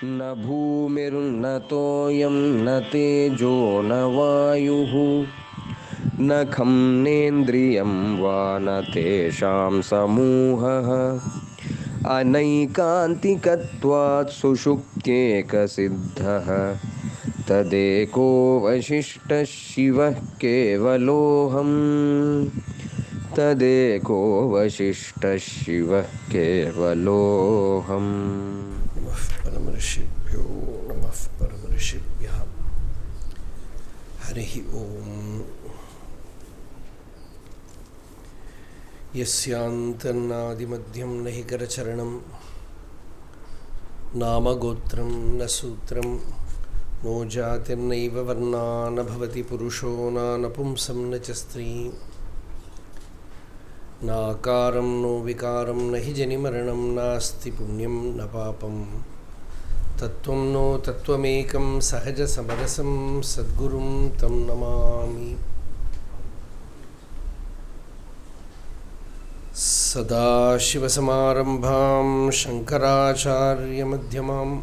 न भूमिर्न तोयं न तेजो न वायुः न खं नेन्द्रियं वा न तेषां समूहः अनैकान्तिकत्वात् सुषुप्त्येकसिद्धः तदेको वशिष्ठः शिवः केवलोऽहम् तदेको वशिष्ठः शिवः केवलोऽहम्। नमः परमऋषिभ्यो नमः परमऋषिभ्यः। हरिः ओम्। यस्यान्तर्नादिमध्यं न हि करचरणं नामगोत्रं न सूत्रं नो जातिर्नैव वर्णा न भवति पुरुषो नानपुंसं न च स्त्री नाकारं नो विकारं न हि जनिमरणं नास्ति पुण्यं न पापं तत्त्वं नो तत्त्वमेकं सहजसमरसं सद्गुरुं तं नमामि। सदाशिवसमारम्भां शङ्कराचार्यमध्यमाम्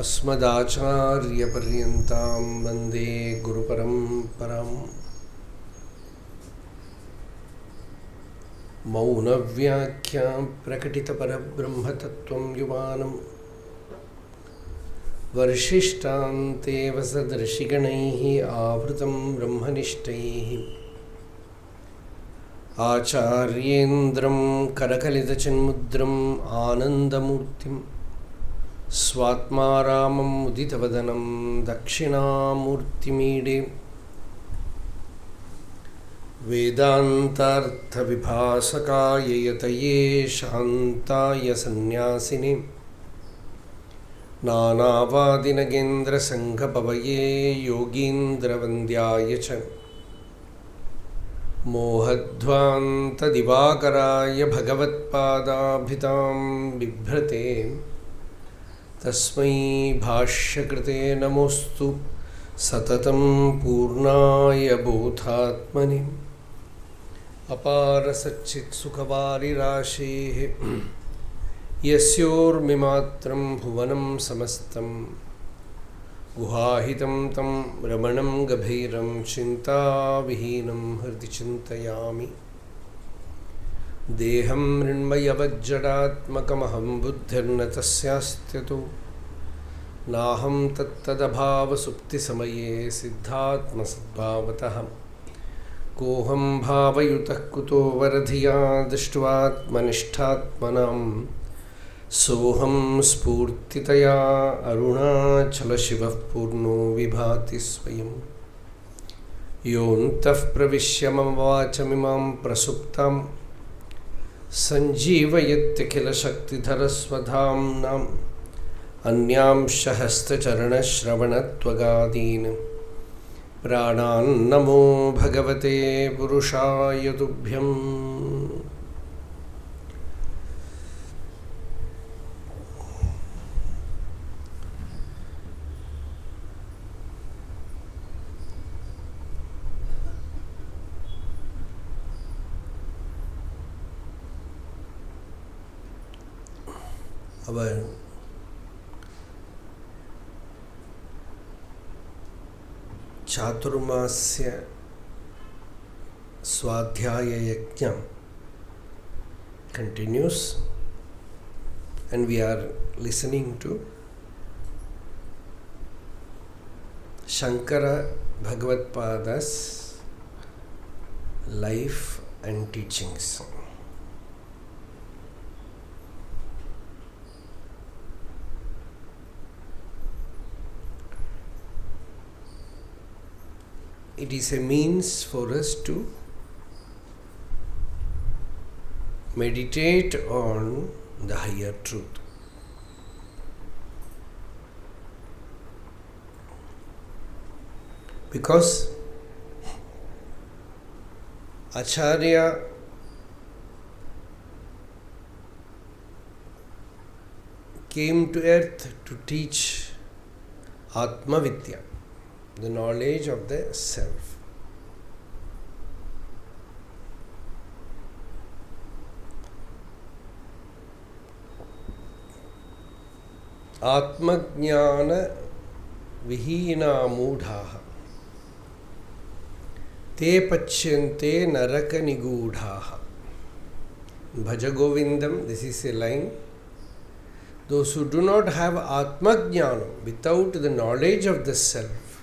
अस्मदाचार्यपर्यन्तां वन्दे गुरुपरम्पराम्। मौनव्याख्यां प्रकटितपरब्रह्मतत्त्वं युवानं वर्षिष्ठान्तेव सदर्शिगणैः आवृतं ब्रह्मनिष्ठैः आचार्येन्द्रं करकलितचिन्मुद्रम् आनन्दमूर्तिं स्वात्मा रामं मुदितवदनं दक्षिणामूर्तिमीडे वेदान्तार्थविभासकाय यतये शान्ताय सन्न्यासिने नानावादिनगेन्द्रसङ्घपवये योगीन्द्रवन्द्याय च मोहध्वान्तदिवाकराय भगवत्पादाभितां बिभ्रते तस्मै भाष्यकृते नमोऽस्तु सततं पूर्णाय बोधात्मने अपारसच्चित्सुखवारिराशेः यस्योर्मिमात्रं भुवनं समस्तं गुहाहितं तं रमणं गभीरं चिन्ताविहीनं हृदि चिन्तयामि। देहं मृण्मयवज्जडात्मकमहं बुद्धिर्न तस्यास्त्यतो नाहं तत्तदभावसुप्तिसमये सिद्धात्मसद्भावतः कोऽहं भावयुतः कुतो वरधिया दृष्ट्वात्मनिष्ठात्मनां सोऽहं स्फूर्तितया अरुणाचलशिवः पूर्णो विभाति स्वयं योऽन्तः प्रविश्य मम वाचमिमां प्रसुप्तां सञ्जीवयत्यखिलशक्तिधरस्वधाम्नाम् अन्यांश हस्तचरणश्रवणत्वगादीन् प्राणान्नमो भगवते पुरुषाय तुभ्यम्। Our Chaturmasya Swadhyaya Yajna continues, and we are listening to Shankara Bhagavatpada's life and teachings. It is a means for us to meditate on the higher truth. Because Acharya came to earth to teach Atma Vidya, the knowledge of the self. Atmajnana Vihina Mudhaha Te Pachyante Naraka Nigudhaha. Bhaja Govindam, this is a line. Those who do not have Atmajnana, without the knowledge of the self,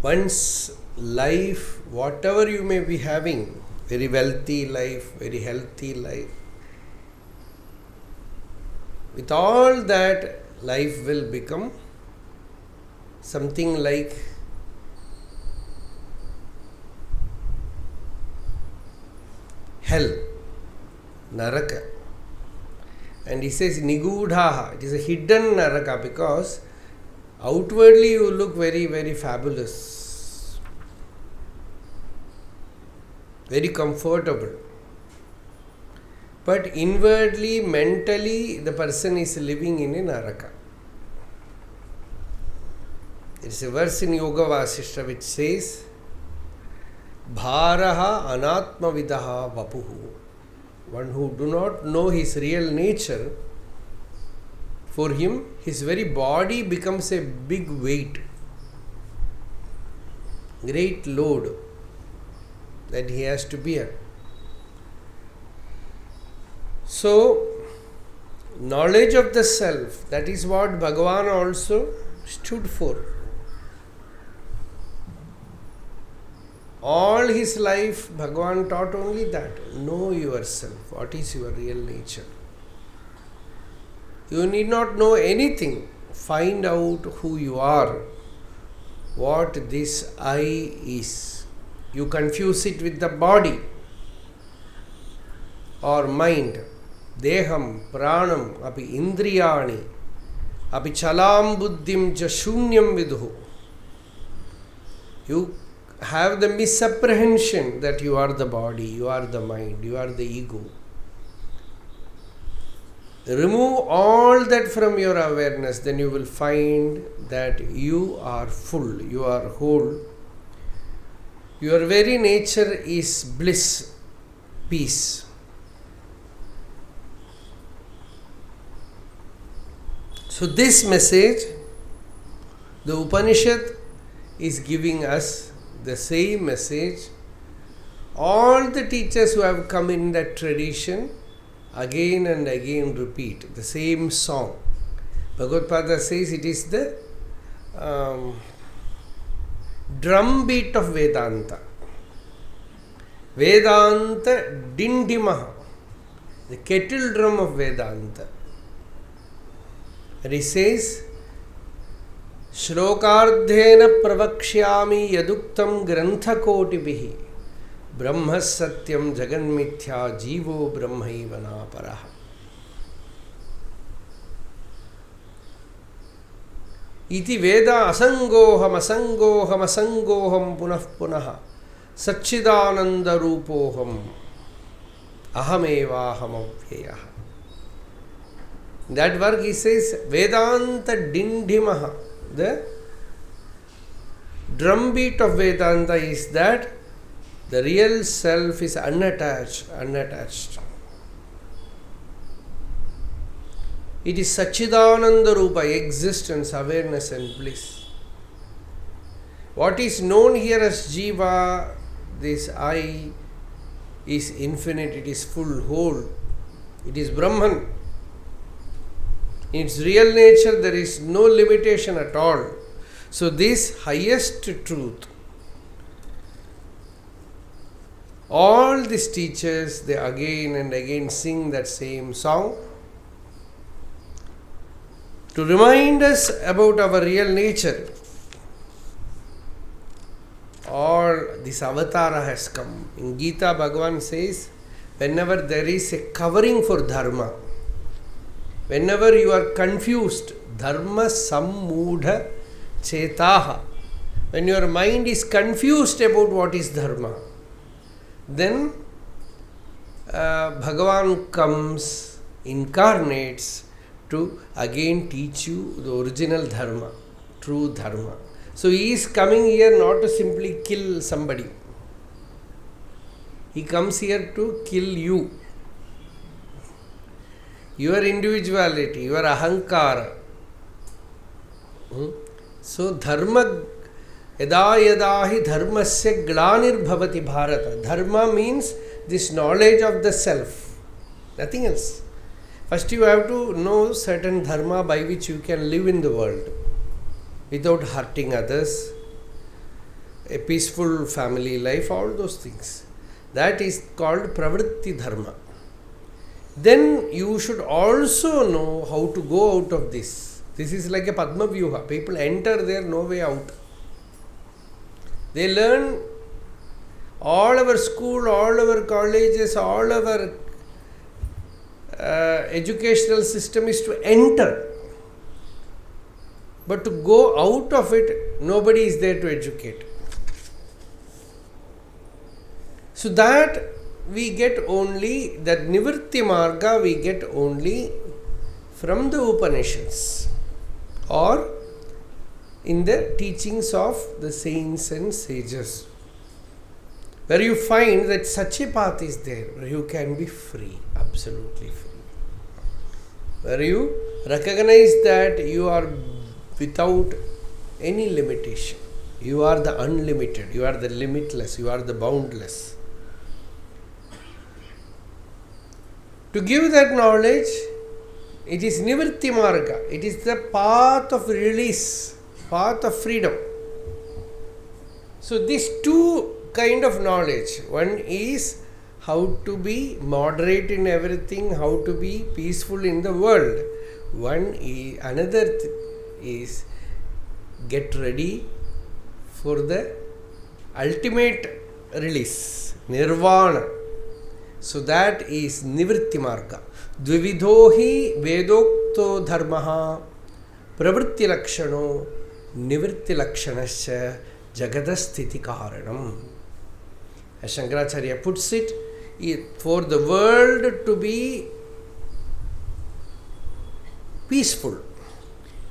one's life, whatever you may be having, very wealthy life, very healthy life, with all that, life will become something like hell, Naraka. And he says Nigudhaha, it is a hidden Naraka, because outwardly you look very, very fabulous, very comfortable. But inwardly, mentally, the person is living in a Naraka. There is a verse in Yoga Vasishta which says, Bharaha anatma vidaha vapuhu. One who do not know his real nature, for him, his very body becomes a big weight, great load that he has to bear. So, knowledge of the self, that is what Bhagavan also stood for. All his life, Bhagavan taught only that. Know yourself. What is your real nature? You need not know anything. Find out who you are. What this I is. You confuse it with the body or mind. Deham, pranam, api indriyani, api chalam buddhim cha shunyam vidhu. You have the misapprehension that you are the body, you are the mind, you are the ego. Remove all that from your awareness, then you will find that you are full, you are whole. Your very nature is bliss, peace. So this message, the Upanishad is giving us the same message. All the teachers who have come in that tradition again and again repeat the same song. Bhagavad Pada says it is the drum beat of Vedanta. Vedanta Dindimaha, the kettle drum of Vedanta. And he says, Shlokardhena pravakshyami yaduktam granthakotibihi brahma satyam jaganmithya jivo brahmaiva naparaha. Iti veda asangoham punah punaha satchidananda rupoham ahamevaham avyayah. In that work he says, Vedanta Dindimaha, the drumbeat of Vedanta is that the real self is unattached. It is Satchidananda Rupa, existence, awareness and bliss. What is known here as Jiva, this I, is infinite, it is full, whole. It is Brahman. In its real nature, there is no limitation at all. So this highest truth, all these teachers, they again and again sing that same song to remind us about our real nature. All this avatara has come. In Gita, Bhagavan says, whenever there is a covering for dharma, whenever you are confused, dharma sammudha chetaha, when your mind is confused about what is dharma, then Bhagavan comes, incarnates to again teach you the original dharma, true dharma. So he is coming here not to simply kill somebody. He comes here to kill you. your individuality, your ahankara. So dharma yada yada hi dharmasya glanir bharata. Dharma means this knowledge of the self, nothing else. First you have to know certain dharma by which you can live in the world without hurting others, a peaceful family life, all those things. That is called pravritti dharma. Then you should also know how to go out of this. This is like a Padma Vyuha. People enter there, no way out. They learn all our school, all our colleges, all our educational system is to enter. But to go out of it, nobody is there to educate. So that we get only, that Nivritti Marga we get only from the Upanishads or in the teachings of the saints and sages, where you find that such a path is there, where you can be free, absolutely free. Where you recognize that you are without any limitation. You are the unlimited, you are the limitless, you are the boundless. To give that knowledge, it is Nivritti Marga, it is the path of release, path of freedom. So these two kind of knowledge, one is how to be moderate in everything, how to be peaceful in the world. Another is get ready for the ultimate release, nirvana. So that is Nivritti Marga. Dvividho hi vedokto dharmaha pravritti lakshano nivritti lakshanasya jagadasthiti karanam. As Sankaracharya puts it, for the world to be peaceful,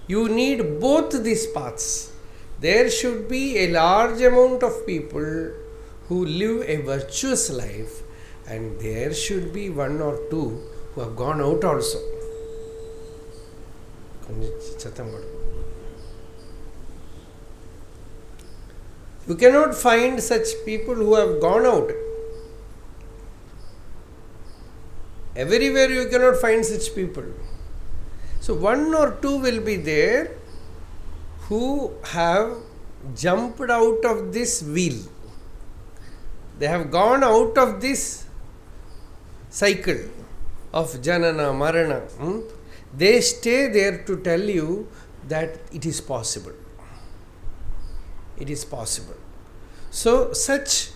you need both these paths. There should be a large amount of people who live a virtuous life, and there should be one or two who have gone out also. You cannot find such people who have gone out. Everywhere you cannot find such people. So one or two will be there who have jumped out of this wheel. They have gone out of this cycle of janana, marana. They stay there to tell you that it is possible. It is possible. So such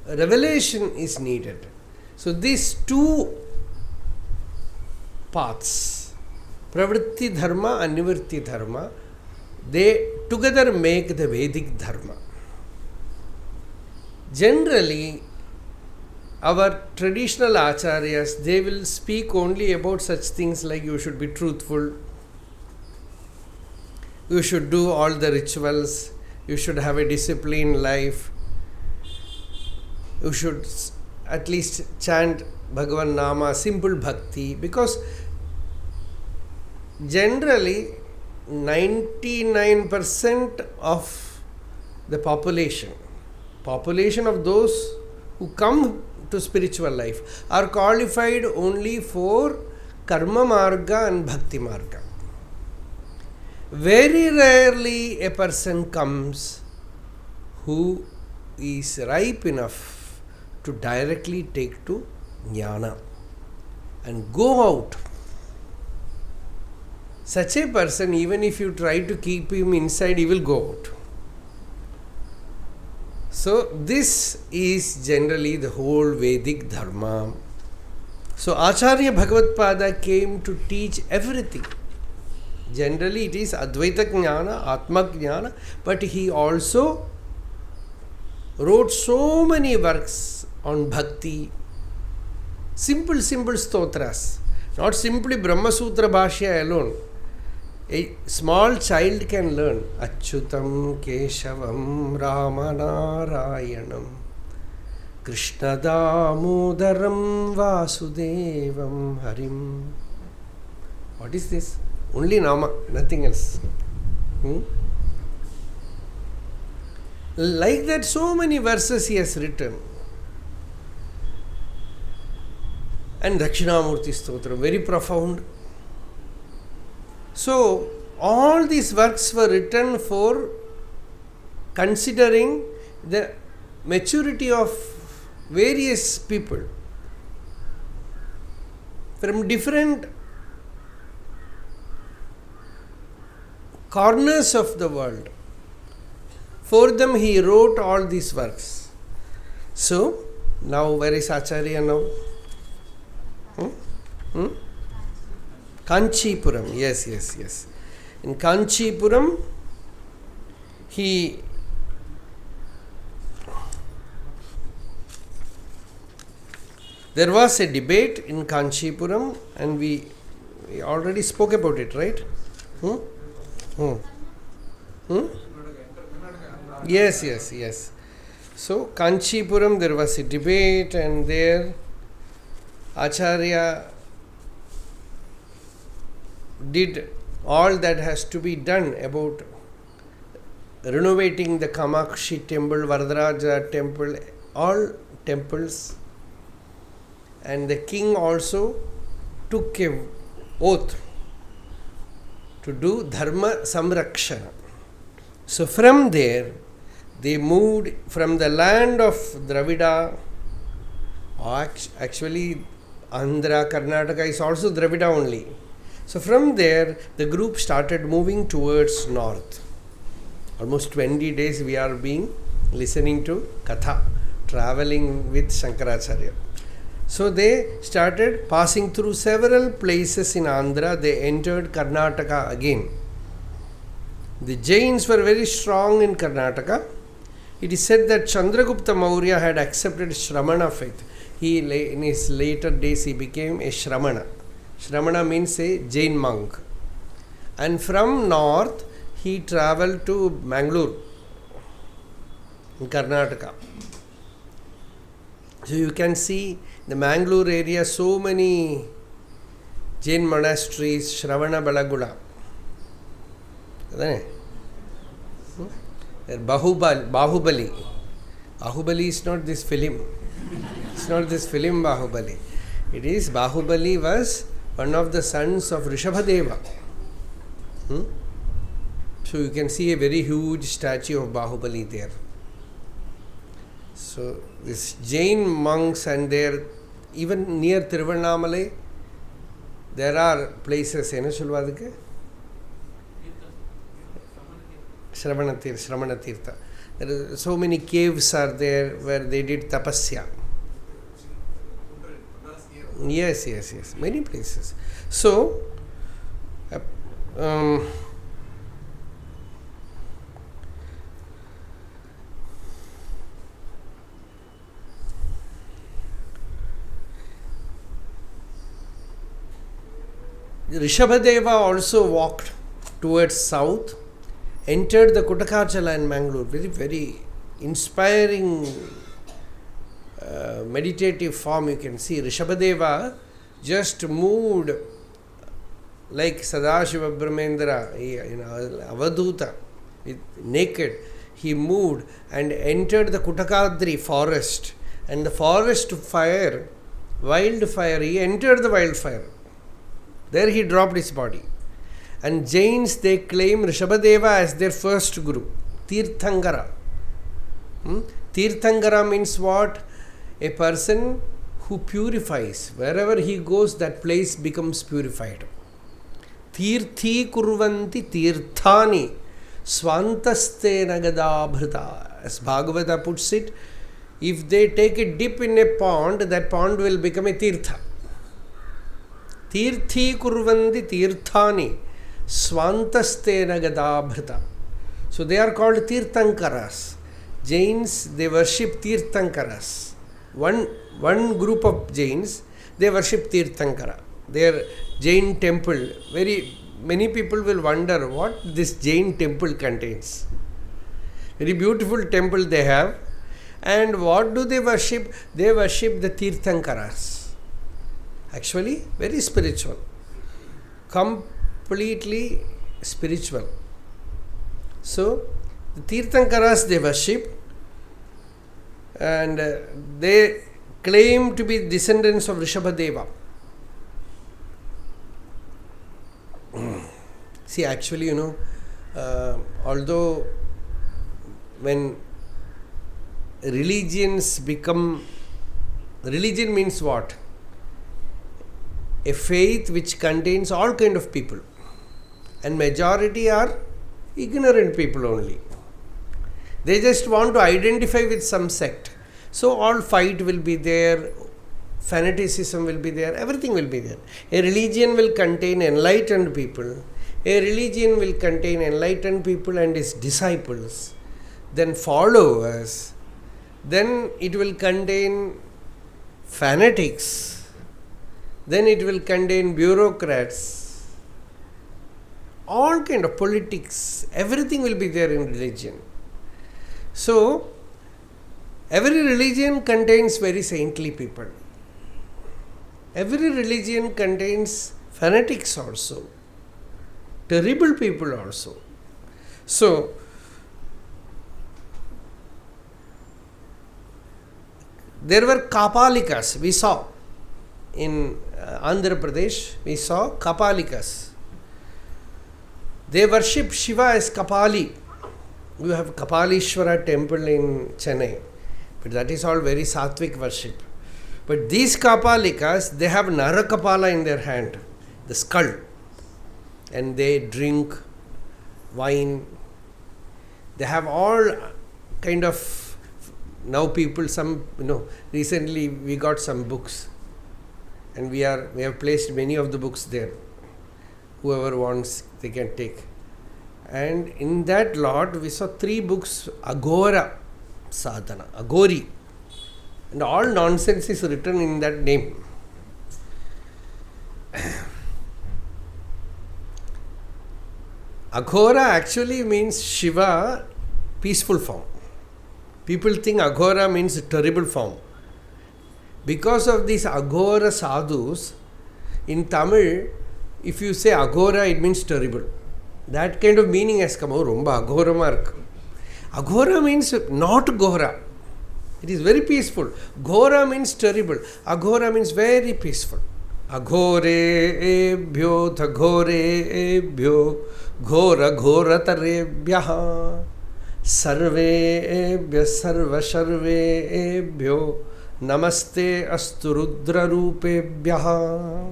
revelation is needed. So these two paths, pravritti dharma and nivritti dharma, they together make the Vedic dharma. Generally, our traditional acharyas, they will speak only about such things like you should be truthful, you should do all the rituals, you should have a disciplined life, you should at least chant Bhagavan Nama, simple bhakti, because generally 99% of the population of those who come to spiritual life are qualified only for karma marga and bhakti marga. Very rarely a person comes who is ripe enough to directly take to jnana and go out. Such a person, even if you try to keep him inside, he will go out. So this is generally the whole Vedic dharma. So Acharya Bhagavatpada came to teach everything. Generally it is Advaita Jnana, Atma Jnana, but he also wrote so many works on bhakti, simple stotras, not simply Brahma Sutra Bhashya alone. A small child can learn Achyutam Keshavam Ramanarayanam Krishna Damodaram Vasudevam Harim. What is this? Only Nama, nothing else. Like that, so many verses he has written. And Dakshinamurti Stotra, very profound. So, all these works were written for considering the maturity of various people from different corners of the world. For them he wrote all these works. So, now where is Acharya now? Kanchipuram. Yes. In Kanchipuram, there was a debate in Kanchipuram, and we already spoke about it, right? Yes. So, Kanchipuram, there was a debate, and there Acharya did all that has to be done about renovating the Kamakshi temple, Varadaraja temple, all temples. And the king also took a oath to do Dharma Samrakshana. So from there, they moved from the land of Dravida. Actually, Andhra, Karnataka is also Dravida only. So from there, the group started moving towards north. Almost 20 days we are listening to Katha, traveling with Sankaracharya. So they started passing through several places in Andhra. They entered Karnataka again. The Jains were very strong in Karnataka. It is said that Chandragupta Maurya had accepted Shramana faith. In his later days, he became a Shramana. Shramana means a Jain monk. And from north, he travelled to Mangalore in Karnataka. So you can see the Mangalore area, so many Jain monasteries, Shravana Balagula. Bahubali. Bahubali is not this film. It's not this film Bahubali. It is Bahubali was one of the sons of Rishabhadeva. So you can see a very huge statue of Bahubali there. So these Jain monks, and there, even near Tiruvannamalai, there are places. Ramanacharanatirtha. There are so many caves are there where they did tapasya. Yes. Many places. So, Rishabhadeva also walked towards south, entered the Kutakachala in Mangalore. Very, very inspiring meditative form. You can see Rishabhadeva just moved like Sadashiva Brahmendra, Avadhuta, naked. He moved and entered the Kutakadri forest, and the forest fire, wildfire, he entered the wildfire. There he dropped his body. And Jains, they claim Rishabhadeva as their first guru, Tirthangara. Tirthangara means what? A person who purifies. Wherever he goes, that place becomes purified. Tirthi kurvanti tirthani swantaste nagadabhrita. As Bhagavata puts it, if they take a dip in a pond, that pond will become a tirtha. Tirthi kurvanti tirthani swantaste nagadabhrita. So they are called Tirthankaras. Jains, they worship Tirthankaras. One group of Jains, they worship Tirthankara. Their Jain temple, many people will wonder what this Jain temple contains. Very beautiful temple they have, And what do they worship? They worship the Tirthankaras. Actually, very spiritual. Completely spiritual. So, the Tirthankaras they worship, and they claim to be descendants of Rishabhadeva. See, actually, although when religions become, religion means what? A faith which contains all kind of people, and majority are ignorant people only. They just want to identify with some sect. So all fight will be there, fanaticism will be there, everything will be there. A religion will contain enlightened people. A religion will contain enlightened people and its disciples, then followers. Then it will contain fanatics. Then it will contain bureaucrats. All kind of politics. Everything will be there in religion. So, every religion contains very saintly people. Every religion contains fanatics also. Terrible people also. So, there were Kapalikas, we saw in Andhra Pradesh, we saw Kapalikas. They worship Shiva as Kapali. You have Kapalishwara temple in Chennai, but that is all very sattvic worship. But these Kapalikas, they have Narakapala in their hand, the skull, and they drink wine. They have all kind of, now people, recently we got some books, and we have placed many of the books there. Whoever wants, they can take. And in that lot, we saw 3 books, Agora Sadhana, Agori. And all nonsense is written in that name. Aghora actually means Shiva, peaceful form. People think Aghora means terrible form. Because of these Aghora sadhus, in Tamil, if you say Aghora, it means terrible. That kind of meaning has come. Oh, romba aghorama irukku. Aghora means not Ghora. It is very peaceful. Ghora means terrible. Aghora means very peaceful. Aghore ebhyo thagore ebhyo ghora ghoratare sarve ebhya sarva sharve ebhyo namaste astu rudra rupebhya.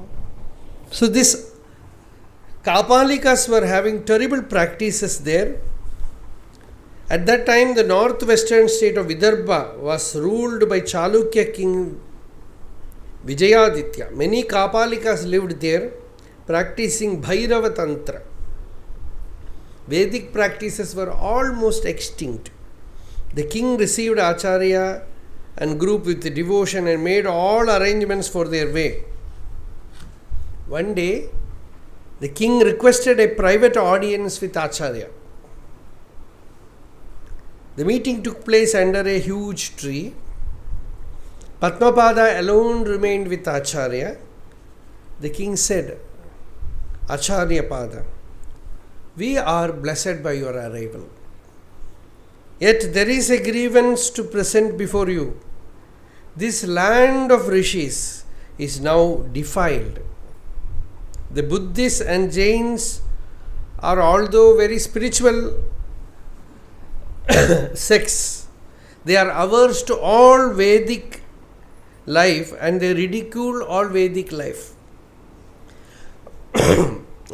So this Kapalikas were having terrible practices there. At that time, the northwestern state of Vidarbha was ruled by Chalukya king Vijayaditya. Many Kapalikas lived there, practicing Bhairava Tantra. Vedic practices were almost extinct. The king received Acharya and group with devotion and made all arrangements for their way. One day, the king requested a private audience with Acharya. The meeting took place under a huge tree. Padmapada alone remained with Acharya. The king said, Acharya Pada, we are blessed by your arrival. Yet there is a grievance to present before you. This land of rishis is now defiled. The Buddhists and Jains are, although very spiritual sects, they are averse to all Vedic life and they ridicule all Vedic life.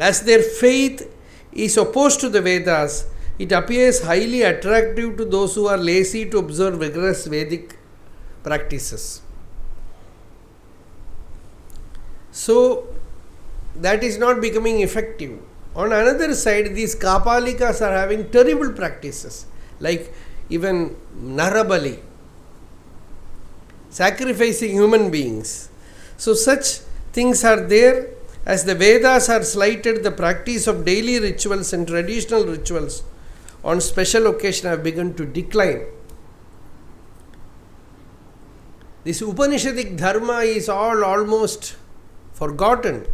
As their faith is opposed to the Vedas, it appears highly attractive to those who are lazy to observe rigorous Vedic practices. So, that is not becoming effective. On another side, these Kapalikas are having terrible practices, like even Narabali, sacrificing human beings. So such things are there. As the Vedas are slighted, the practice of daily rituals and traditional rituals on special occasion have begun to decline. This Upanishadic dharma is all almost forgotten.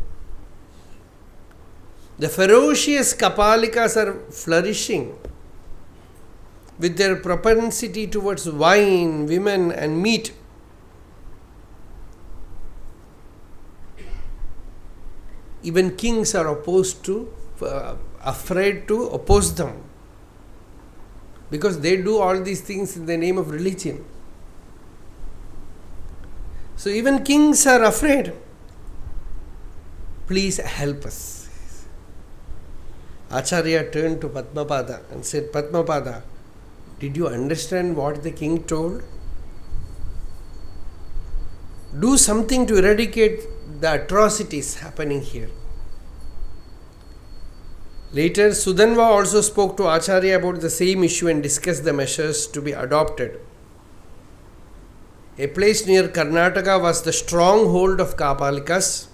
The ferocious Kapalikas are flourishing with their propensity towards wine, women, and meat. Even kings are afraid to oppose them, because they do all these things in the name of religion. So even kings are afraid. Please help us. Acharya turned to Padmapada and said, Padmapada, did you understand what the king told? Do something to eradicate the atrocities happening here. Later, Sudanva also spoke to Acharya about the same issue and discussed the measures to be adopted. A place near Karnataka was the stronghold of Kapalikas,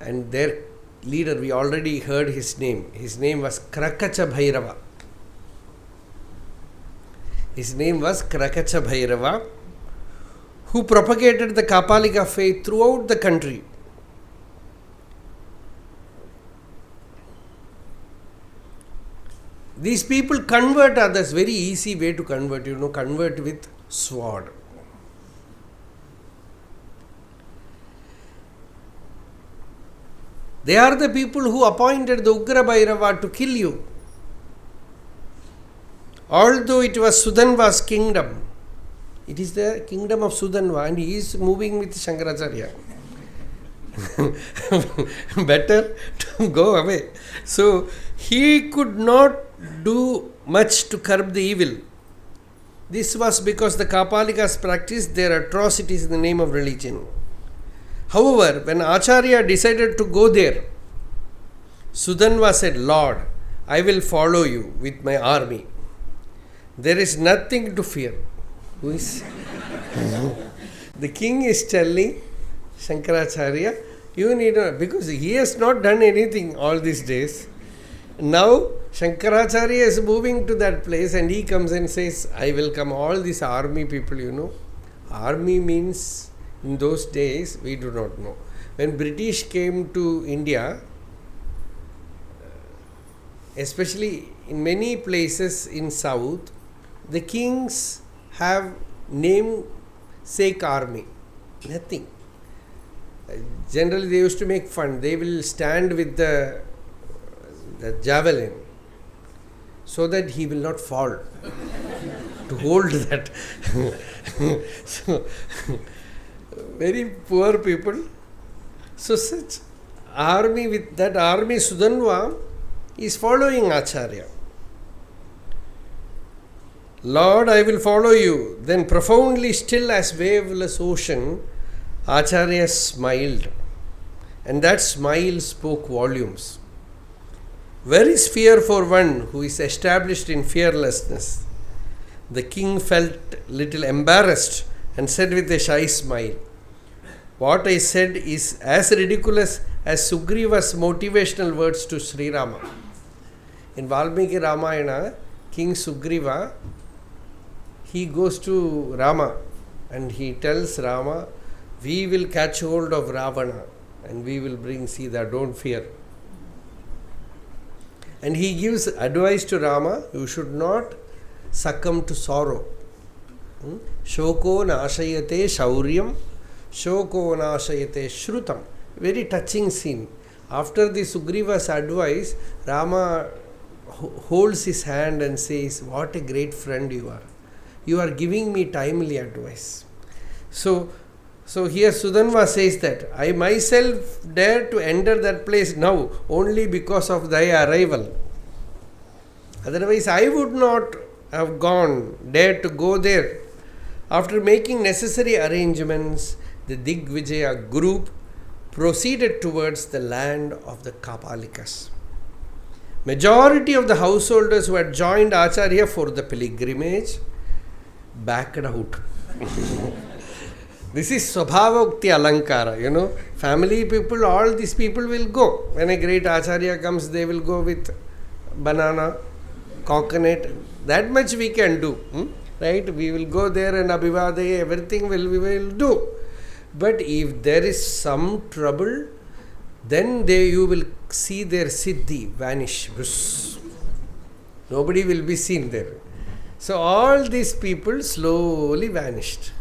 and their leader, we already heard his name. His name was Krakacha Bhairava. His name was Krakacha Bhairava, who propagated the Kapalika faith throughout the country. These people convert others. Very easy way to convert, convert with sword. They are the people who appointed the Ugra Bhairava to kill you. Although it was Sudanva's kingdom, it is the kingdom of Sudanva, and he is moving with Sankaracharya. Better to go away. So he could not do much to curb the evil. This was because the Kapalikas practiced their atrocities in the name of religion. However, when Acharya decided to go there, Sudanva said, Lord, I will follow you with my army. There is nothing to fear. Who is? The king is telling Sankaracharya, you need not, because he has not done anything all these days. Now Sankaracharya is moving to that place, and he comes and says, I will come. All these army people, Army means, in those days, we do not know. When British came to India, especially in many places in South, the kings have namesake army. Nothing. Generally they used to make fun. They will stand with the javelin so that he will not fall. To hold that. So, very poor people. So such army, with that army, Sudanva is following Acharya. Lord, I will follow you. Then profoundly still as waveless ocean, Acharya smiled, and that smile spoke volumes. Where is fear for one who is established in fearlessness? The king felt little embarrassed and said with a shy smile, what I said is as ridiculous as Sugriva's motivational words to Sri Rama. In Valmiki Ramayana, King Sugriva, he goes to Rama and he tells Rama, we will catch hold of Ravana and we will bring Sita, don't fear. And he gives advice to Rama, you should not succumb to sorrow. Shoko nashayate shauryam, shoko nashayate shrutam. Very touching scene. After the Sugriva's advice, Rama holds his hand and says, what a great friend you are. You are giving me timely advice. So here Sudanva says that I myself dare to enter that place now only because of thy arrival. Otherwise I would not have dared to go there. After making necessary arrangements, the Digvijaya group proceeded towards the land of the Kapalikas. Majority of the householders who had joined Acharya for the pilgrimage backed out. This is Swabhavokti Alankara, family people, all these people will go. When a great Acharya comes, they will go with banana, coconut. That much we can do. right? We will go there and abhivadaye, everything we will do. But if there is some trouble, then you will see their siddhi vanish. Nobody will be seen there. So all these people slowly vanished.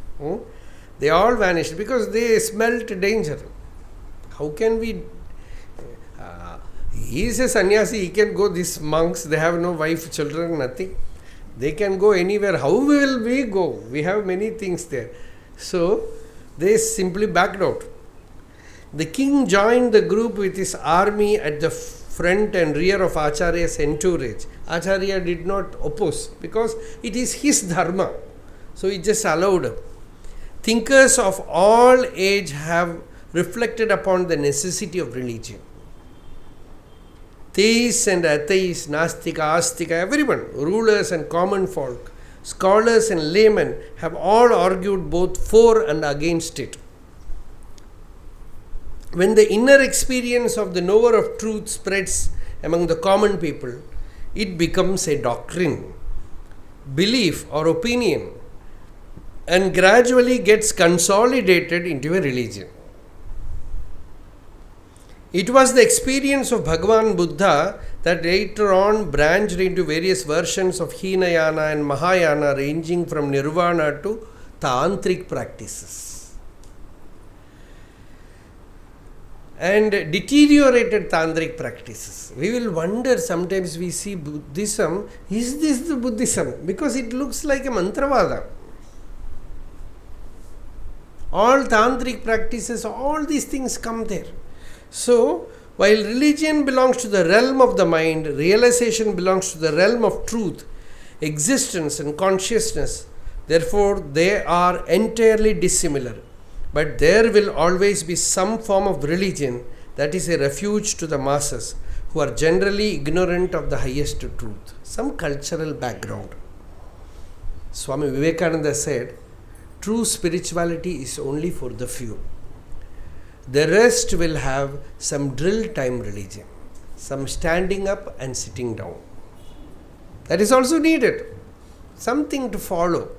They all vanished because they smelt danger. How can we... he is a sannyasi, he can go. These monks, they have no wife, children, nothing. They can go anywhere. How will we go? We have many things there. So they simply backed out. The king joined the group with his army at the front and rear of Acharya's entourage. Acharya did not oppose because it is his dharma. So he just allowed. Thinkers of all age have reflected upon the necessity of religion. Theists and atheists, Nastika, Astika, everyone, rulers and common folk, scholars and laymen have all argued both for and against it. When the inner experience of the knower of truth spreads among the common people, it becomes a doctrine, belief or opinion, and gradually gets consolidated into a religion. It was the experience of Bhagavan Buddha that later on branched into various versions of Hinayana and Mahayana, ranging from Nirvana to Tantric practices. And deteriorated Tantric practices. We will wonder, sometimes we see Buddhism, is this the Buddhism? Because it looks like a mantravada. All Tantric practices, all these things come there. So, while religion belongs to the realm of the mind, realization belongs to the realm of truth, existence and consciousness. Therefore, they are entirely dissimilar. But there will always be some form of religion that is a refuge to the masses who are generally ignorant of the highest truth. Some cultural background. Swami Vivekananda said, true spirituality is only for the few. The rest will have some drill time religion, some standing up and sitting down. That is also needed. Something to follow,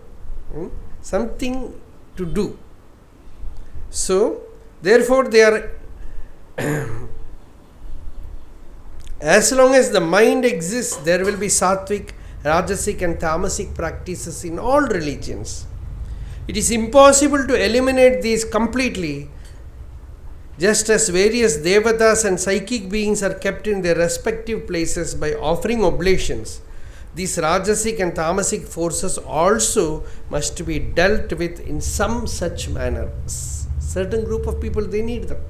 something to do. So, therefore, they are, as long as the mind exists, there will be sattvic, rajasic and tamasic practices in all religions. It is impossible to eliminate these completely. Just as various devatas and psychic beings are kept in their respective places by offering oblations, these rajasic and tamasic forces also must be dealt with in some such manner. Certain group of people, they need them.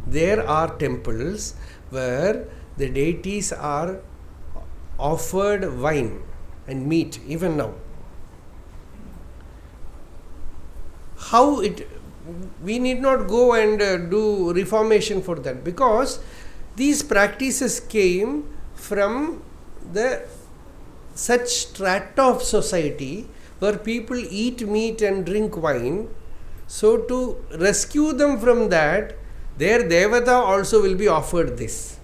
There are temples where the deities are offered wine and meat, even now. How it... we need not go and do reformation for that, because these practices came from the such strata of society where people eat meat and drink wine. So to rescue them from that, their devata also will be offered this.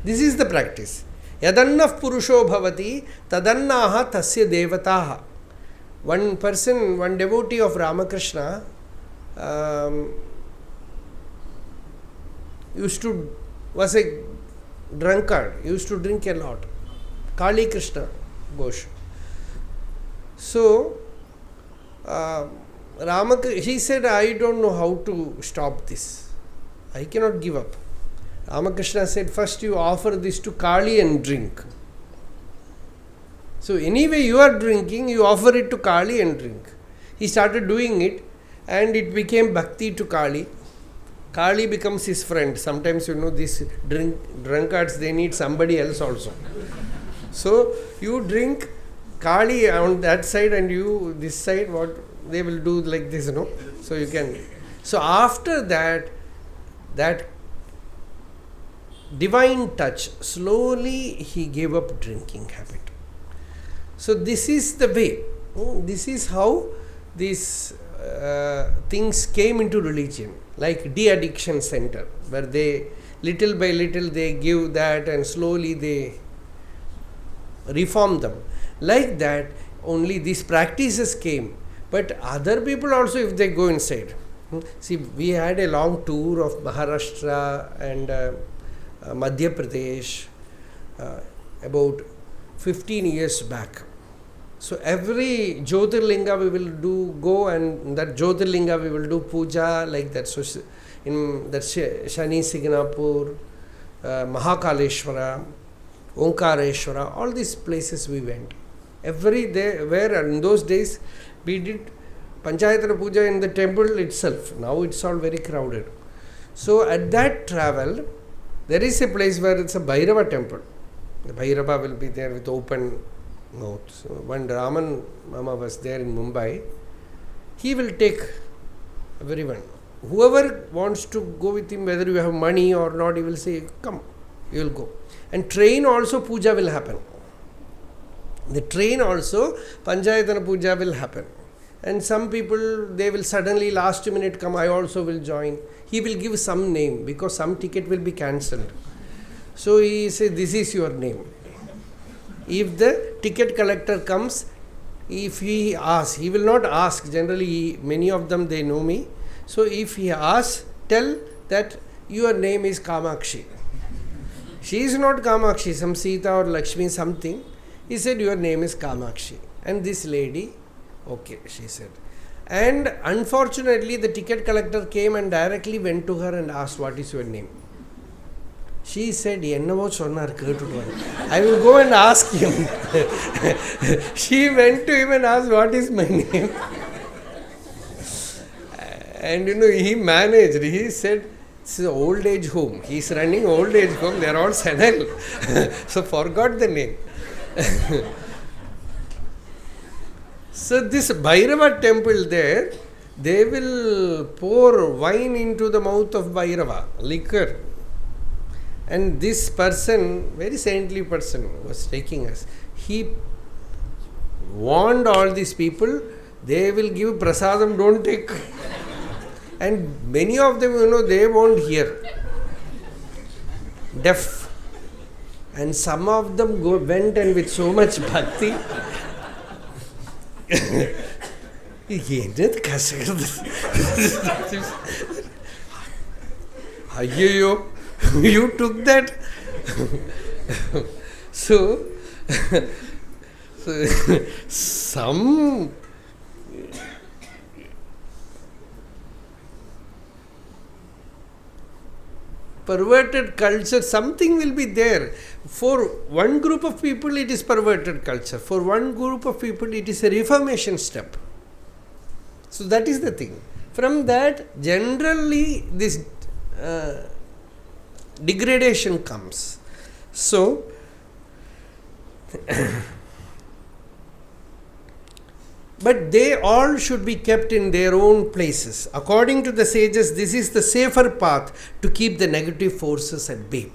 This is the practice. Yadanna purusho bhavati tadannaha tasya devataha. One person, one devotee of Ramakrishna was a drunkard, used to drink a lot. Kali Krishna Ghosh. So, he said, I don't know how to stop this. I cannot give up. Ramakrishna said, first you offer this to Kali and drink. So anyway you are drinking, you offer it to Kali and drink. He started doing it and it became bhakti to Kali. Kali becomes his friend. Sometimes these drunkards, they need somebody else also. So you drink, Kali on that side and you this side, what they will do like this, So you can. So after that divine touch, slowly he gave up drinking habit. So this is the way. This is how these things came into religion, like de-addiction center, where they little by little they give that and slowly they reform them. Like that, only these practices came. But other people also, if they go inside. See, we had a long tour of Maharashtra and Madhya Pradesh about 15 years back. So every Jyotirlinga we will go, and that Jyotirlinga we will do puja like that. So in that Shani Signapur, Mahakaleshwara, Omkareshwara, all these places we went. Every day, where in those days we did Panchayatana Puja in the temple itself. Now it's all very crowded. So at that travel, there is a place where it's a Bhairava temple. The Bhairava will be there with open mouth. So when Raman Mama was there in Mumbai, he will take everyone. Whoever wants to go with him, whether you have money or not, he will say, come, you will go. And train also puja will happen. The train also, Panchayatana puja will happen. And some people, they will suddenly last minute come, I also will join. He will give some name because some ticket will be cancelled. So he says, this is your name. If the ticket collector comes, if he asks, he will not ask. Generally, many of them, they know me. So if he asks, tell that your name is Kamakshi. She is not Kamakshi, some Sita or Lakshmi, something. He said, your name is Kamakshi. And this lady, okay, she said. And unfortunately, the ticket collector came and directly went to her and asked, what is your name? She said, I will go and ask him. She went to him and asked, what is my name? And he managed. He said, this is an old age home. He is running old age home. They are all senile. So forgot the name. So this Bhairava temple there, they will pour wine into the mouth of Bhairava, liquor. And this person, very saintly person, was taking us. He warned all these people, they will give prasadam, don't take. And many of them, they won't hear. Deaf. And some of them went and with so much bhakti. Ayyo, you took that. So some perverted culture, something will be there. For one group of people, it is perverted culture. For one group of people, it is a reformation step. So that is the thing. From that, generally, this degradation comes. So, but they all should be kept in their own places. According to the sages, this is the safer path to keep the negative forces at bay.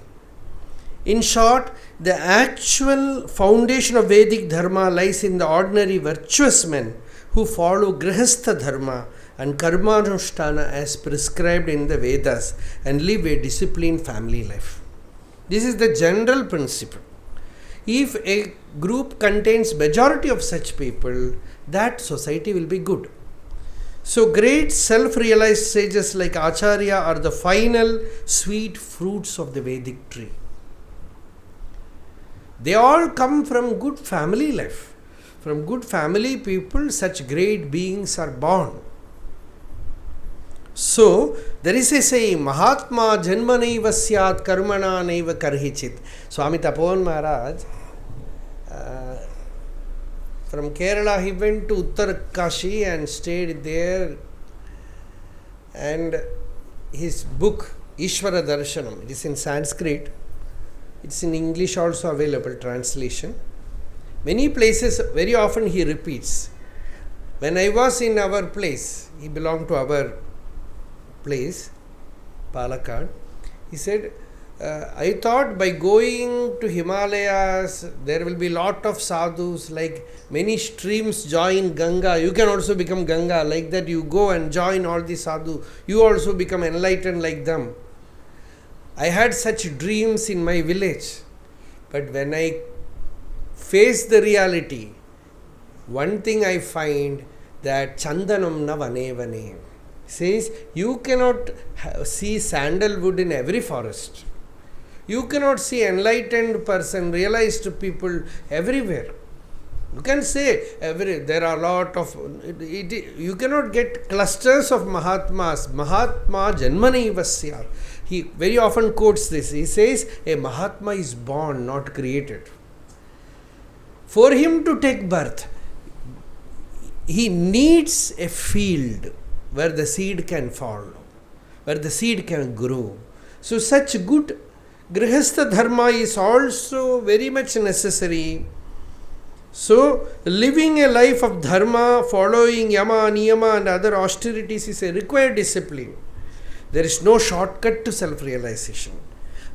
In short, the actual foundation of Vedic Dharma lies in the ordinary virtuous men who follow Grihastha Dharma and Karmanushtana as prescribed in the Vedas and live a disciplined family life. This is the general principle. If a group contains majority of such people, that society will be good. So great self-realized sages like Acharya are the final sweet fruits of the Vedic tree. They all come from good family life. From good family people, such great beings are born. So, there is a saying, Mahatma janmanaiva syat karmana naiva karhichit. Swami Tapovan Maharaj, from Kerala, he went to Uttar Kashi and stayed there. And his book, Ishvara Darshanam, it is in Sanskrit. It's in English also available, translation. Many places, very often he repeats. When I was in our place, he belonged to our place, Palakkad, he said, I thought by going to Himalayas, there will be lot of sadhus, like many streams join Ganga. You can also become Ganga. Like that, you go and join all the sadhus. You also become enlightened like them. I had such dreams in my village. But when I faced the reality, one thing I find that Chandanam na vane vane says you cannot see sandalwood in every forest. You cannot see enlightened person, realized people everywhere. You can say there are a lot of you cannot get clusters of Mahatmas. Mahatma Janmani Vasya. He very often quotes this. He says a Mahatma is born, not created. For him to take birth, he needs a field where the seed can fall, where the seed can grow. So such good Grihastha Dharma is also very much necessary. So, living a life of dharma, following yama, niyama and other austerities is a required discipline. There is no shortcut to self-realization.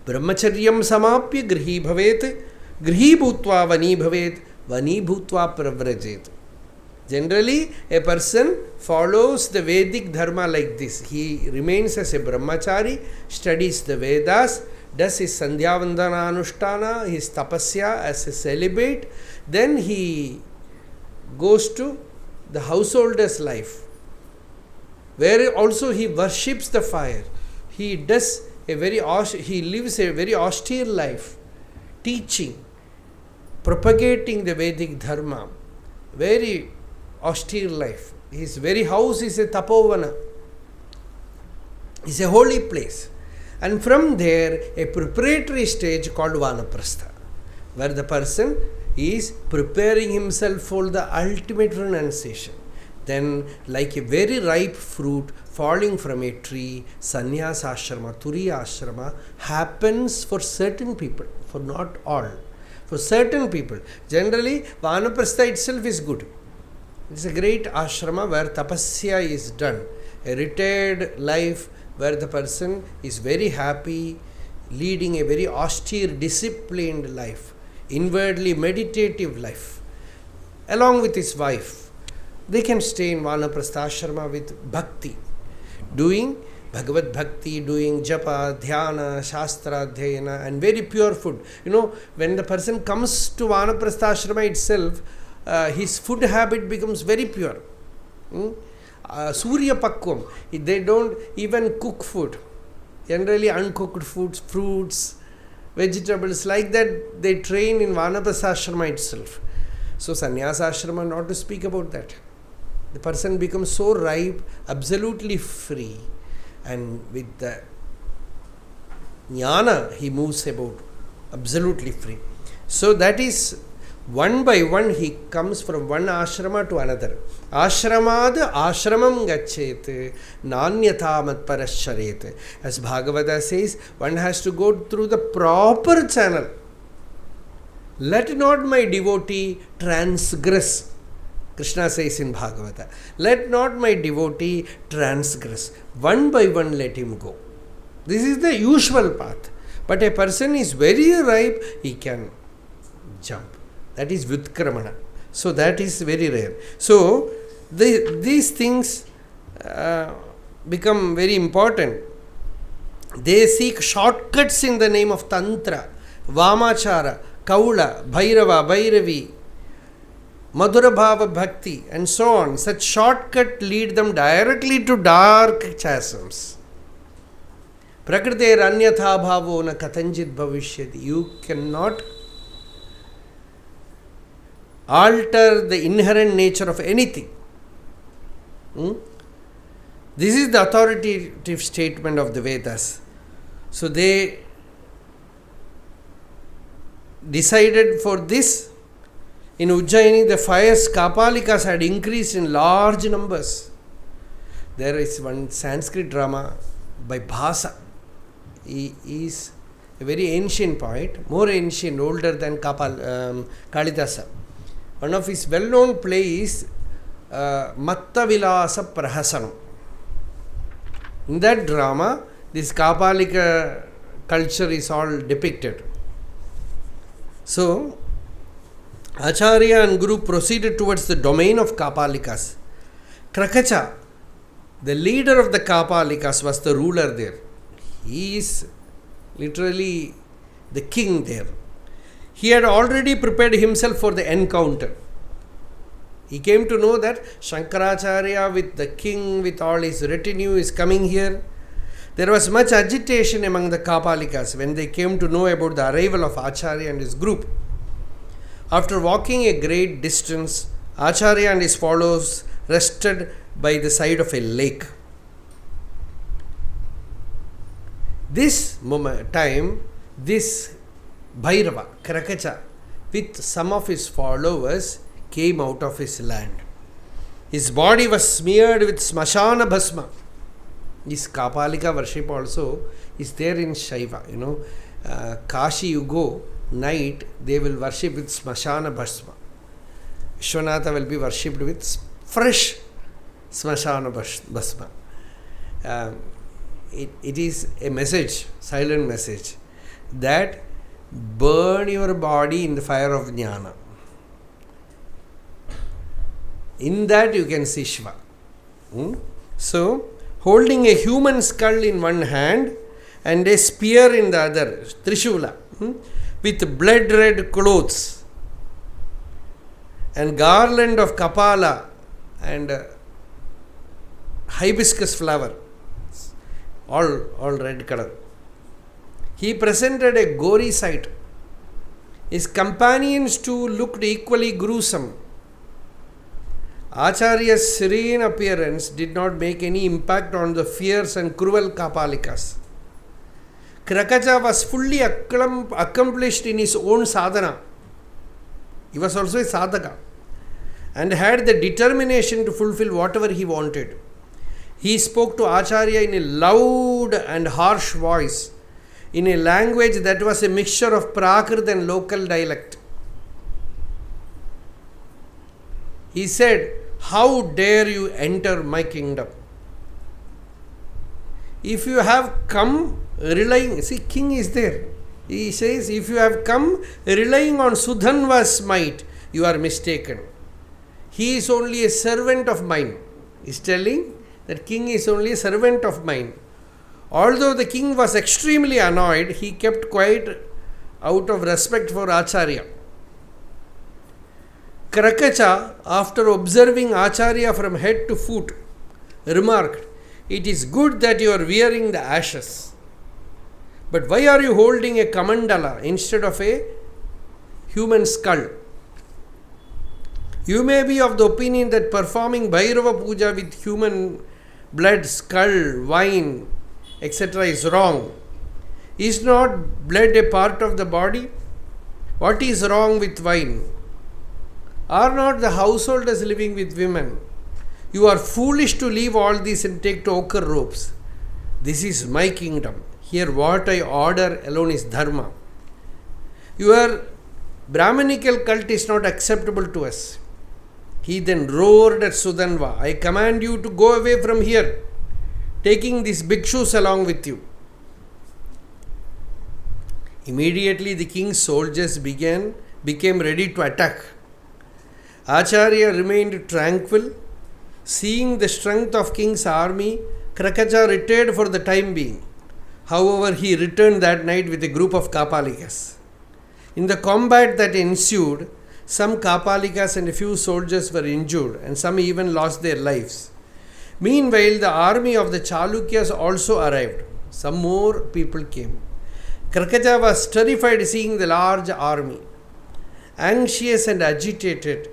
Brahmacharyam samapya grihi bhavet, grihi bhutva vani bhavet, vani bhutva pravrajet. Generally, a person follows the Vedic dharma like this. He remains as a brahmachari, studies the Vedas, does his Sandhya Vandana Anushtana, his tapasya as a celibate. Then he goes to the householder's life, where also he worships the fire. He lives a very austere life, teaching, propagating the Vedic dharma. Very austere life. His very house is a tapovana. It's a holy place. And from there, a preparatory stage called Vanaprastha, where the person is preparing himself for the ultimate renunciation. Then, like a very ripe fruit falling from a tree, sannyasa ashrama, turiya ashrama happens for certain people, for not all. For certain people. Generally, Vanaprastha itself is good. It's a great ashrama where tapasya is done. A retired life where the person is very happy, leading a very austere, disciplined life, inwardly meditative life, along with his wife. They can stay in Vanaprastha ashrama with bhakti, doing Bhagavad Bhakti, doing japa, dhyana, shastra, adhyayana, and very pure food. When the person comes to Vanaprastha ashrama itself, his food habit becomes very pure. Surya Pakvam, they don't even cook food. Generally uncooked foods, fruits, vegetables, like that they train in Vanaprastha ashrama itself. So sannyasa ashrama, not to speak about that. The person becomes so ripe, absolutely free, and with the jnana he moves about, absolutely free. So that is one by one he comes from one ashrama to another. Ashramad ashramam gachet nanyatha matparascharet. As Bhagavata says, one has to go through the proper channel. Let not my devotee transgress. Krishna says in Bhagavata, let not my devotee transgress. One by one let him go. This is the usual path. But a person is very ripe, he can jump. That is Vyutkramana. So that is very rare. So these things become very important. They seek shortcuts in the name of Tantra, Vamachara, Kaula, Bhairava, Bhairavi, Madhura Bhava Bhakti, and so on. Such shortcut lead them directly to dark chasms. Prakrite ranyatha bhavo na katanjit bhavishyati. You cannot alter the inherent nature of anything. This is the authoritative statement of the Vedas. So they decided for this. In Ujjaini, the fires Kapalikas had increased in large numbers. There is one Sanskrit drama by Bhasa. He is a very ancient poet, more ancient, older than Kalidasa. One of his well-known plays, Matta Vilasa Prahasanam. In that drama, this Kapalika culture is all depicted. So, Acharya and Guru proceeded towards the domain of Kapalikas. Krakacha, the leader of the Kapalikas, was the ruler there. He is literally the king there. He had already prepared himself for the encounter. He came to know that Sankaracharya with the king, with all his retinue, is coming here. There was much agitation among the Kapalikas when they came to know about the arrival of Acharya and his group. After walking a great distance, Acharya and his followers rested by the side of a lake. This time, this Bhairava, Krakacha, with some of his followers, came out of his land. His body was smeared with smashana bhasma. This Kapalika worship also is there in Shaiva. Kashi you go, night they will worship with smashana bhasma. Vishwanatha will be worshipped with fresh smashana bhasma. It is a message, silent message, that burn your body in the fire of Jnana. In that you can see Shiva. So, holding a human skull in one hand and a spear in the other, Trishula, with blood red clothes and garland of Kapala and hibiscus flower, all red color. He presented a gory sight. His companions too looked equally gruesome. Acharya's serene appearance did not make any impact on the fierce and cruel Kapalikas. Krakacha was fully accomplished in his own sadhana. He was also a sadhaka and had the determination to fulfill whatever he wanted. He spoke to Acharya in a loud and harsh voice, in a language that was a mixture of Prakrit and local dialect. He said, "How dare you enter my kingdom? If you have come relying," see, king is there. He says, "If you have come relying on Sudhanva's might, you are mistaken. He is only a servant of mine." He is telling that king is only a servant of mine. Although the king was extremely annoyed, he kept quiet out of respect for Acharya. Krakacha, after observing Acharya from head to foot, remarked, "It is good that you are wearing the ashes. But why are you holding a kamandala instead of a human skull? You may be of the opinion that performing Bhairava Puja with human blood, skull, wine, etc. is wrong. Is not blood a part of the body? What is wrong with wine? Are not the householders living with women? You are foolish to leave all this and take to ochre robes. This is my kingdom. Here what I order alone is dharma. Your Brahmanical cult is not acceptable to us." He then roared at Sudhanva, "I command you to go away from here, taking these bhikshus along with you." Immediately the king's soldiers became ready to attack. Acharya remained tranquil. Seeing the strength of king's army, Krakacha retired for the time being. However, he returned that night with a group of Kapalikas. In the combat that ensued, some Kapalikas and a few soldiers were injured and some even lost their lives. Meanwhile, the army of the Chalukyas also arrived. Some more people came. Krakacha was terrified seeing the large army. Anxious and agitated,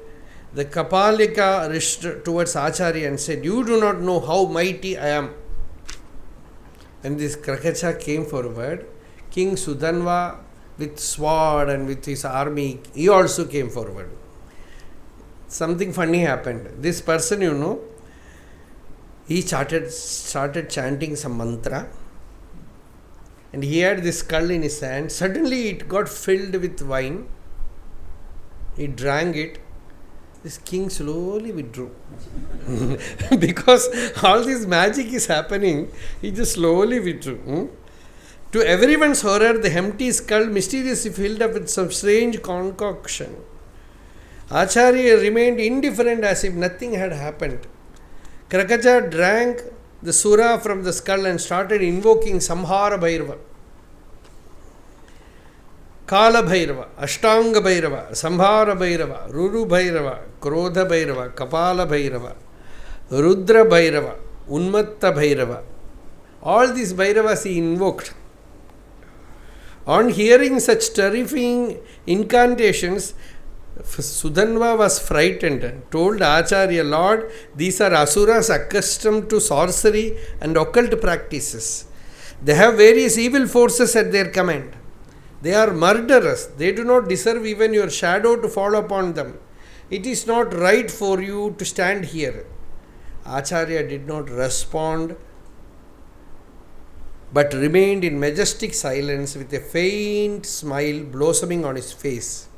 the Kapalika rushed towards Acharya and said, "You do not know how mighty I am." When this Krakacha came forward, King Sudhanva with sword and with his army, he also came forward. Something funny happened. This person, he started chanting some mantra, and he had this skull in his hand. Suddenly it got filled with wine. He drank it. This king slowly withdrew. Because all this magic is happening, he just slowly withdrew. To everyone's horror, the empty skull mysteriously filled up with some strange concoction. Acharya remained indifferent as if nothing had happened. Krakacha drank the sura from the skull and started invoking Samhara Bhairava. Kala Bhairava, Ashtanga Bhairava, Samhara Bhairava, Ruru Bhairava, Krodha Bhairava, Kapala Bhairava, Rudra Bhairava, Unmattabhairava. All these Bhairavas he invoked. On hearing such terrifying incantations, Sudhanva was frightened and told Acharya, Lord, these are asuras accustomed to sorcery and occult practices. They have various evil forces at their command. They are murderers. They do not deserve even your shadow to fall upon them. It is not right for you to stand here. Acharya did not respond, but remained in majestic silence with a faint smile blossoming on his face.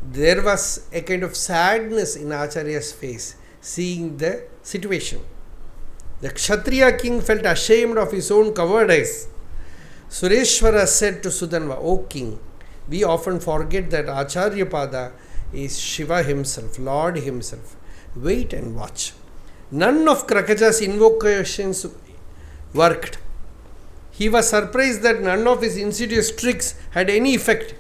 There was a kind of sadness in Acharya's face, seeing the situation. The Kshatriya king felt ashamed of his own cowardice. Sureshwara said to Sudhanva, O king, we often forget that Acharya Pada is Shiva himself, Lord himself. Wait and watch. None of Krakacha's invocations worked. He was surprised that none of his insidious tricks had any effect.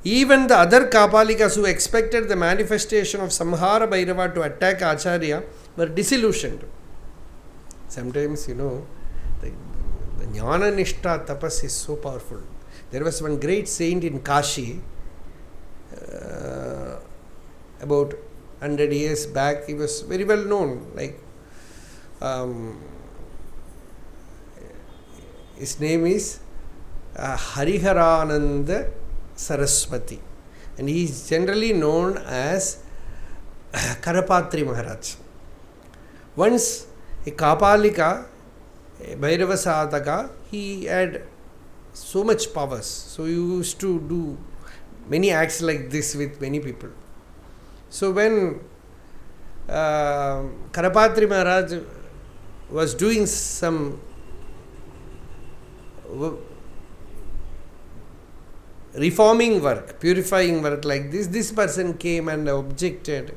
Even the other Kapalikas who expected the manifestation of Samhara Bhairava to attack Acharya were disillusioned. Sometimes, the Jnana tapas is so powerful. There was one great saint in Kashi, about 100 years back. He was very well known. His name is Hariharananda Saraswati, and he is generally known as Karapatri Maharaj. Once a Kapalika, a Bhairava Sadhaka, he had so much powers, so he used to do many acts like this with many people. So when Karapatri Maharaj was doing some reforming work, purifying work like this person came and objected,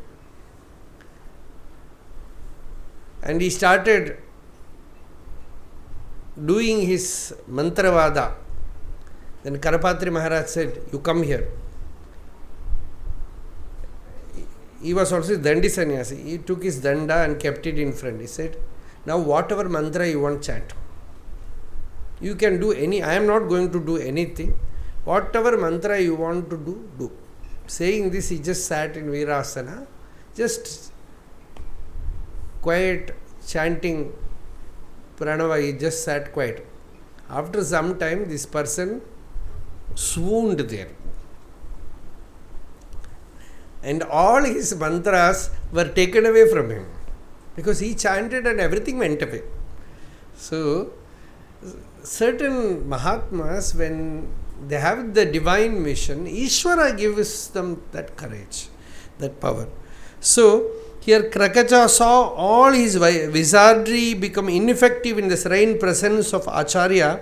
and he started doing his mantravada. Then Karapatri Maharaj said, you come here. He was also Dandi Sannyasi. He took his danda and kept it in front. He said, now whatever mantra you want, chant. You can do any, I am not going to do anything. Whatever mantra you want to do, do. Saying this, he just sat in Virasana, just quiet, chanting Pranava, he just sat quiet. After some time, this person swooned there. And all his mantras were taken away from him, because he chanted and everything went away. So, certain Mahatmas, when they have the divine mission, Ishvara gives them that courage, that power. So, here Krakacha saw all his wizardry become ineffective in the serene presence of Acharya.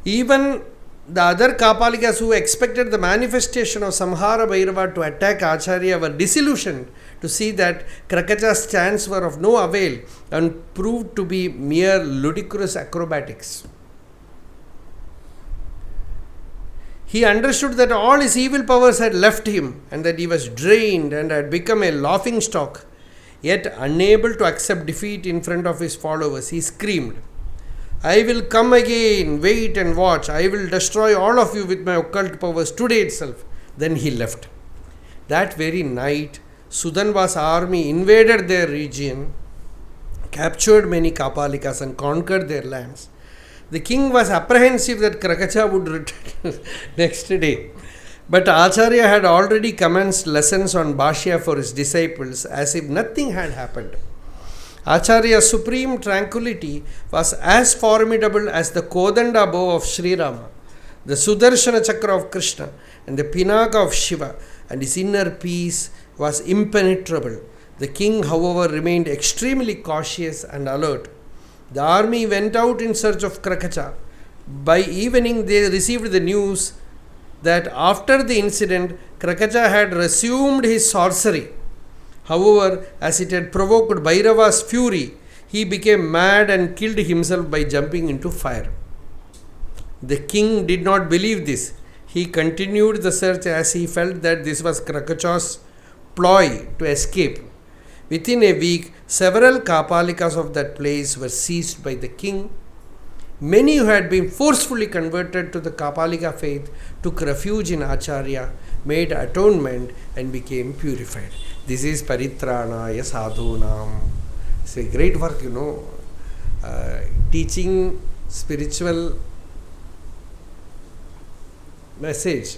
Even the other Kapalikas who expected the manifestation of Samhara Bhairava to attack Acharya were disillusioned to see that Krakacha's chants were of no avail and proved to be mere ludicrous acrobatics. He understood that all his evil powers had left him and that he was drained and had become a laughingstock. Yet, unable to accept defeat in front of his followers, he screamed, I will come again, wait and watch. I will destroy all of you with my occult powers today itself. Then he left. That very night, Sudhanva's army invaded their region, captured many Kapalikas and conquered their lands. The king was apprehensive that Krakacha would return next day. But Acharya had already commenced lessons on Bhashya for his disciples as if nothing had happened. Acharya's supreme tranquility was as formidable as the Kodanda bow of Sri Rama, the Sudarshana Chakra of Krishna, and the Pinaka of Shiva, and his inner peace was impenetrable. The king, however, remained extremely cautious and alert. The army went out in search of Krakacha. By evening, they received the news that after the incident, Krakacha had resumed his sorcery. However, as it had provoked Bhairava's fury, he became mad and killed himself by jumping into fire. The king did not believe this. He continued the search as he felt that this was Krakacha's ploy to escape. Within a week, several Kapalikas of that place were seized by the king. Many who had been forcefully converted to the Kapalika faith took refuge in Acharya, made atonement and became purified. This is Paritranaya Sadhunam. It's a great work, teaching spiritual message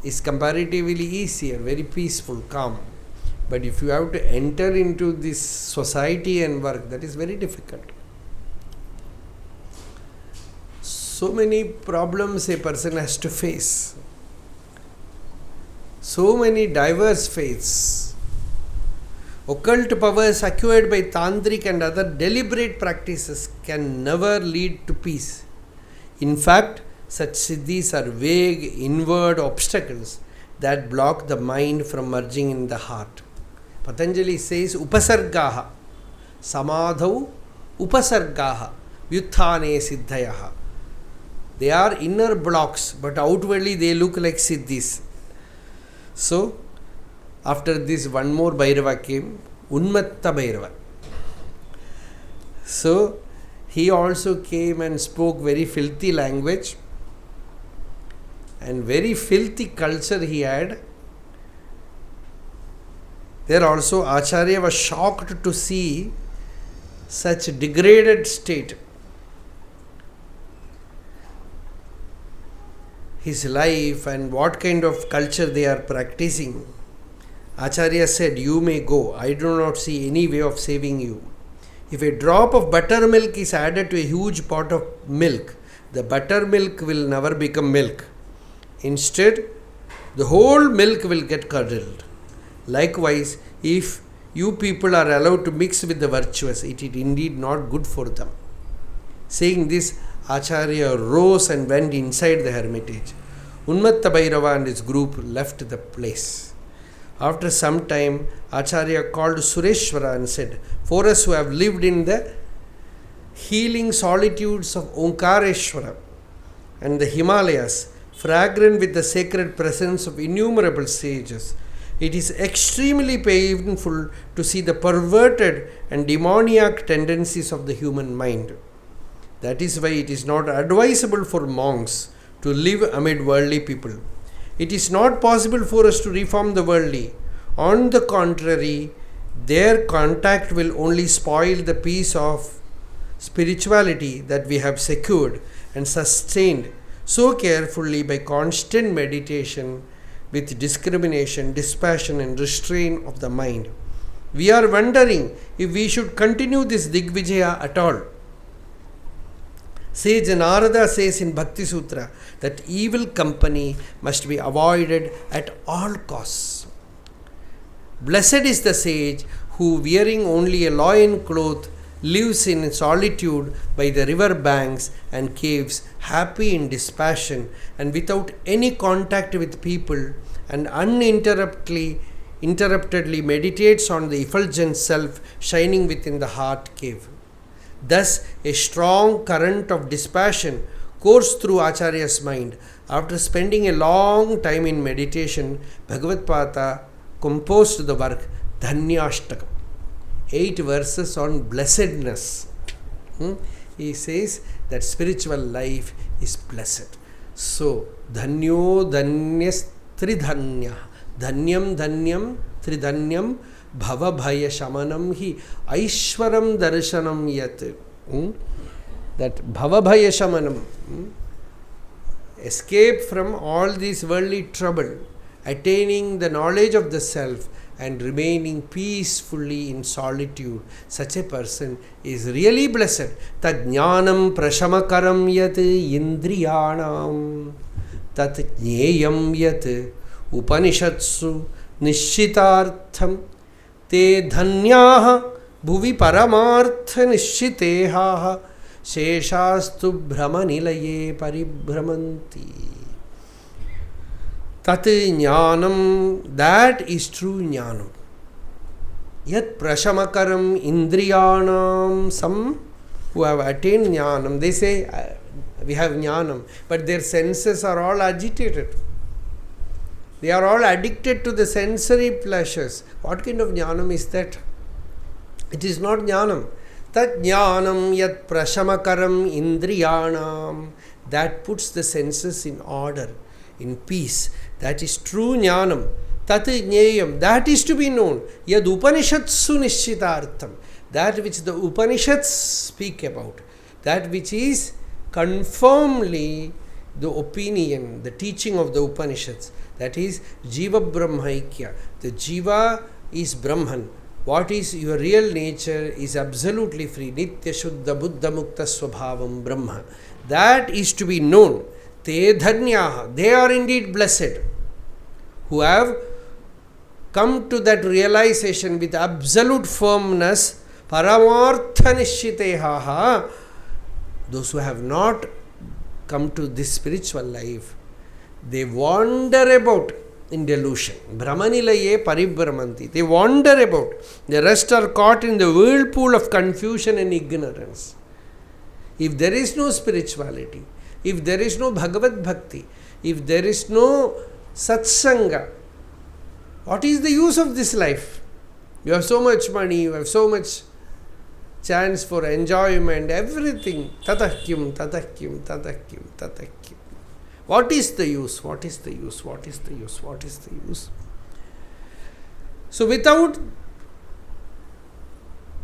is comparatively easier, very peaceful, calm. But if you have to enter into this society and work, that is very difficult. So many problems a person has to face. So many diverse faiths. Occult powers acquired by tantric and other deliberate practices can never lead to peace. In fact, such siddhis are vague, inward obstacles that block the mind from merging in the heart. Patanjali says, Upasargaha, Samadhau Upasargaha, Vyuthane Siddhayaha. They are inner blocks, but outwardly they look like siddhis. So, after this, one more Bhairava came, Unmattabhairava. So, he also came and spoke very filthy language and very filthy culture he had. There also Acharya was shocked to see such degraded state. His life and what kind of culture they are practicing. Acharya said, you may go. I do not see any way of saving you. If a drop of buttermilk is added to a huge pot of milk, the buttermilk will never become milk. Instead, the whole milk will get curdled. Likewise, if you people are allowed to mix with the virtuous, it is indeed not good for them. Saying this, Acharya rose and went inside the hermitage. Unmattabhairava and his group left the place. After some time, Acharya called Sureshwara and said, for us who have lived in the healing solitudes of Omkareshwara and the Himalayas, fragrant with the sacred presence of innumerable sages, it is extremely painful to see the perverted and demoniac tendencies of the human mind. That is why it is not advisable for monks to live amid worldly people. It is not possible for us to reform the worldly. On the contrary, their contact will only spoil the peace of spirituality that we have secured and sustained so carefully by constant meditation with discrimination, dispassion and restraint of the mind. We are wondering if we should continue this Digvijaya at all. Sage Narada says in Bhakti Sutra that evil company must be avoided at all costs. Blessed is the sage who, wearing only a loin cloth, lives in solitude by the river banks and caves, happy in dispassion and without any contact with people, and uninterruptedly meditates on the effulgent self shining within the heart cave. Thus, a strong current of dispassion coursed through Acharya's mind. After spending a long time in meditation, Bhagavad-pāta composed the work Dhanyāshṭakam, 8 verses on blessedness. He says that spiritual life is blessed. So, Dhanyo Dhanyas Tridhanya, Dhanyam Dhanyam Tridhanyam Bhava Bhaya Shamanam Hi Aishwaram Darshanam Yat. That Bhava Bhaya Shamanam, escape from all this worldly trouble, attaining the knowledge of the self and remaining peacefully in solitude. Such a person is really blessed. Tad jnanam prashamakaram yat indriyanam tat jneyam yat upanishatsu nishitartham te dhanyaha bhuvi paramartha nishitehaha sheshastu brahmanilaye paribhramanti. Tat jnanam, that is true jnanam. Yat prashamakaram indriyanam. Some who have attained jnanam, they say we have jnanam, but their senses are all agitated. They are all addicted to the sensory pleasures. What kind of jnanam is that? It is not jnanam. Tat jnanam yat prashamakaram indriyanam. That puts the senses in order, in peace. That is true jnanam. Tat jneyam. That is to be known. Yad upanishatsu nishchitartham. That which the Upanishads speak about. That which is confirmedly the opinion, the teaching of the Upanishads. That is Jiva Brahmaikya. The Jiva is Brahman. What is your real nature is absolutely free. Nitya Shuddha Buddha Mukta Swabhavam Brahma. That is to be known. Te Dhanyaha. They are indeed blessed, who have come to that realization with absolute firmness. Paramartha Nishchitehaha. Those who have not come to this spiritual life, they wander about in delusion. Brahmanilaye paribhramanti. They wander about. The rest are caught in the whirlpool of confusion and ignorance. If there is no spirituality, if there is no Bhagavad Bhakti, if there is no Satsanga, what is the use of this life? You have so much money, you have so much chance for enjoyment, everything. Tatakyum, tatakyum, tatakyum, tatakyum. What is the use? What is the use? What is the use? What is the use? So without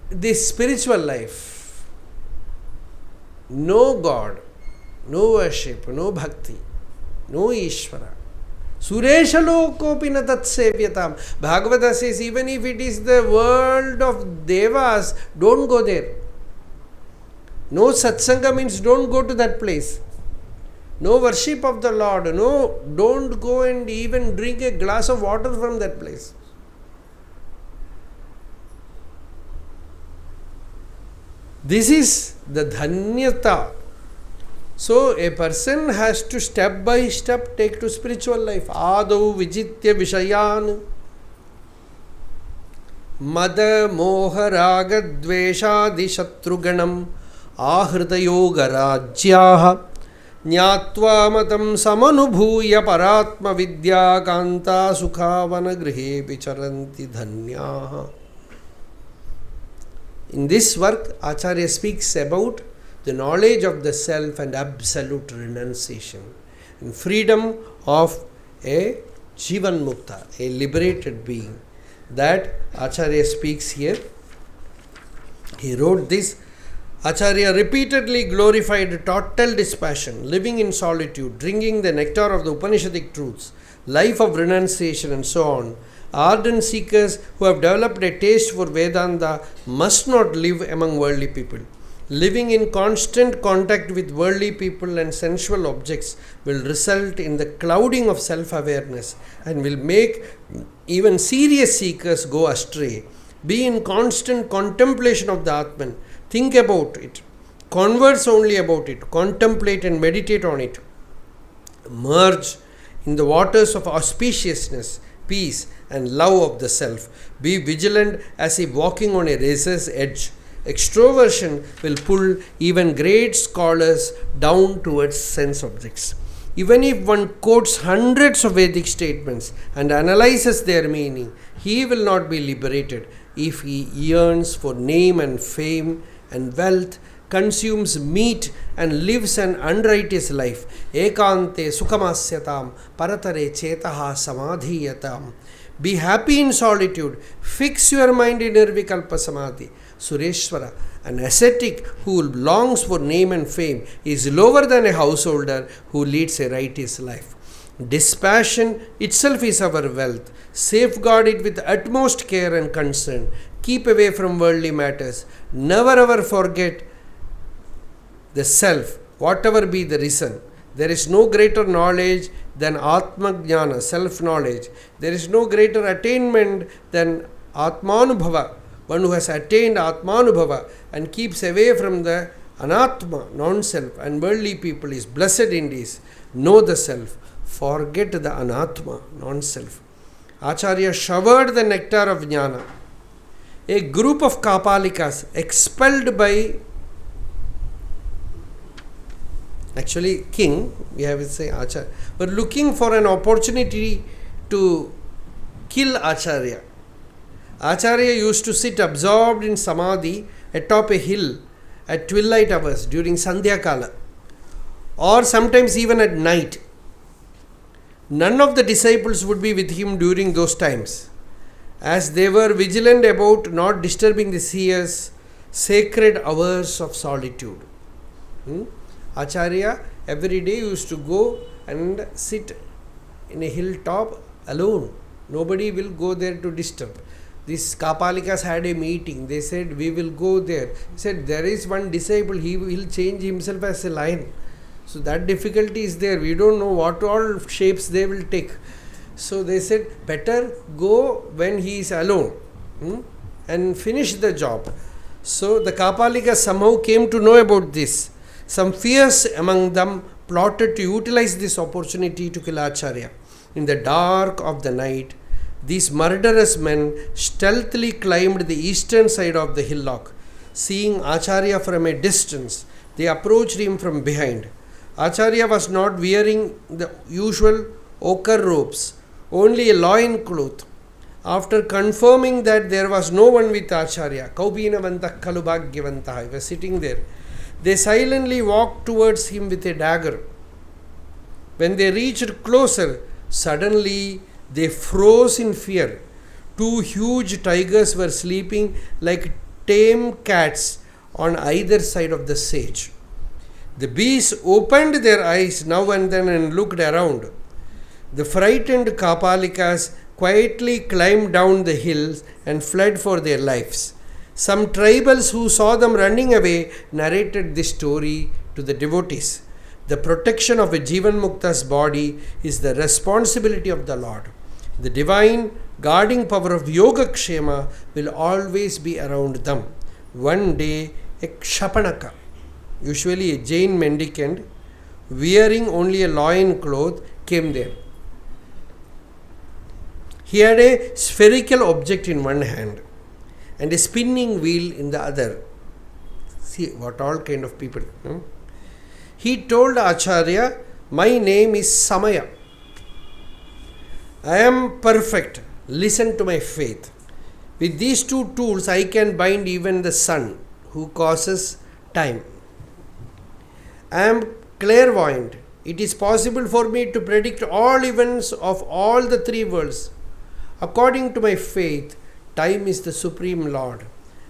this spiritual life, no God, no worship, no bhakti, no Ishvara. Suresha lokopi na tatsevyatam. Bhagavata says, even if it is the world of devas, don't go there. No satsanga means don't go to that place. No worship of the Lord. No, don't go and even drink a glass of water from that place. This is the dhanyata. So a person has to step by step take to spiritual life. Ādau vijitya vishayan mada moha raga dveshadi shatruganam ahridayoga rajyaha Nyatva matam samanubhuya paratma vidya kanta sukhavana grihe vicharanti dhanyaha. In this work, Acharya speaks about the knowledge of the self and absolute renunciation and freedom of a Jivan Mukta, a liberated being. That Acharya speaks here. He wrote this. Acharya repeatedly glorified total dispassion, living in solitude, drinking the nectar of the Upanishadic truths, life of renunciation and so on. Ardent seekers who have developed a taste for Vedanta must not live among worldly people. Living in constant contact with worldly people and sensual objects will result in the clouding of self-awareness and will make even serious seekers go astray. Be in constant contemplation of the Atman. Think about it. Converse only about it. Contemplate and meditate on it. Merge in the waters of auspiciousness, peace and love of the self. Be vigilant as if walking on a razor's edge. Extroversion will pull even great scholars down towards sense objects. Even if one quotes hundreds of Vedic statements and analyzes their meaning, he will not be liberated if he yearns for name and fame and wealth, consumes meat and lives an unrighteous life. Ekante sukhamasyatam paratare chetaha samadhiyatam. Be happy in solitude. Fix your mind in nirvikalpa samadhi. Sureshwara, an ascetic who longs for name and fame, is lower than a householder who leads a righteous life. Dispassion itself is our wealth. Safeguard it with utmost care and concern. Keep away from worldly matters. Never ever forget the self, whatever be the reason. There is no greater knowledge than Atma Jnana, self-knowledge. There is no greater attainment than Atmanubhava. One who has attained Atmanubhava and keeps away from the Anatma, non-self, and worldly people is blessed in this. Know the self. Forget the Anatma, non-self. Acharya showered the nectar of Jnana. a group of Kapalikas expelled by actually king, we have to say Acharya, were looking for an opportunity to kill Acharya. Acharya used to sit absorbed in samadhi atop a hill at twilight hours during Sandhya Kala, or sometimes even at night. None of the disciples would be with him during those times, as they were vigilant about not disturbing the seer's sacred hours of solitude. Acharya every day used to go and sit in a hilltop alone. Nobody will go there to disturb. These Kapalikas had a meeting. They said, we will go there. He said, there is one disciple, he will change himself as a lion. So that difficulty is there. We don't know what all shapes they will take. So they said, better go when he is alone and finish the job. So the Kapalikas somehow came to know about this. Some fierce among them plotted to utilize this opportunity to kill Acharya. In the dark of the night, these murderous men stealthily climbed the eastern side of the hillock. Seeing Acharya from a distance, they approached him from behind. Acharya was not wearing the usual ochre robes, only a loin cloth. After confirming that there was no one with Acharya, Kaubinavantah Kalubhagyavantah, he was sitting there. They silently walked towards him with a dagger. When they reached closer, suddenly they froze in fear. Two huge tigers were sleeping like tame cats on either side of the sage. The beasts opened their eyes now and then and looked around. The frightened Kapalikas quietly climbed down the hills and fled for their lives. Some tribals who saw them running away narrated this story to the devotees. The protection of a Jivan Mukta's body is the responsibility of the Lord. The divine guarding power of Yoga Kshema will always be around them. One day, a Kshapanaka, usually a Jain mendicant, wearing only a loin cloth, came there. He had a spherical object in one hand and a spinning wheel in the other. See what all kind of people. He told Acharya, my name is Samaya. I am perfect. Listen to my faith. With these two tools, I can bind even the sun, who causes time. I am clairvoyant. It is possible for me to predict all events of all the three worlds. According to my faith, time is the Supreme Lord.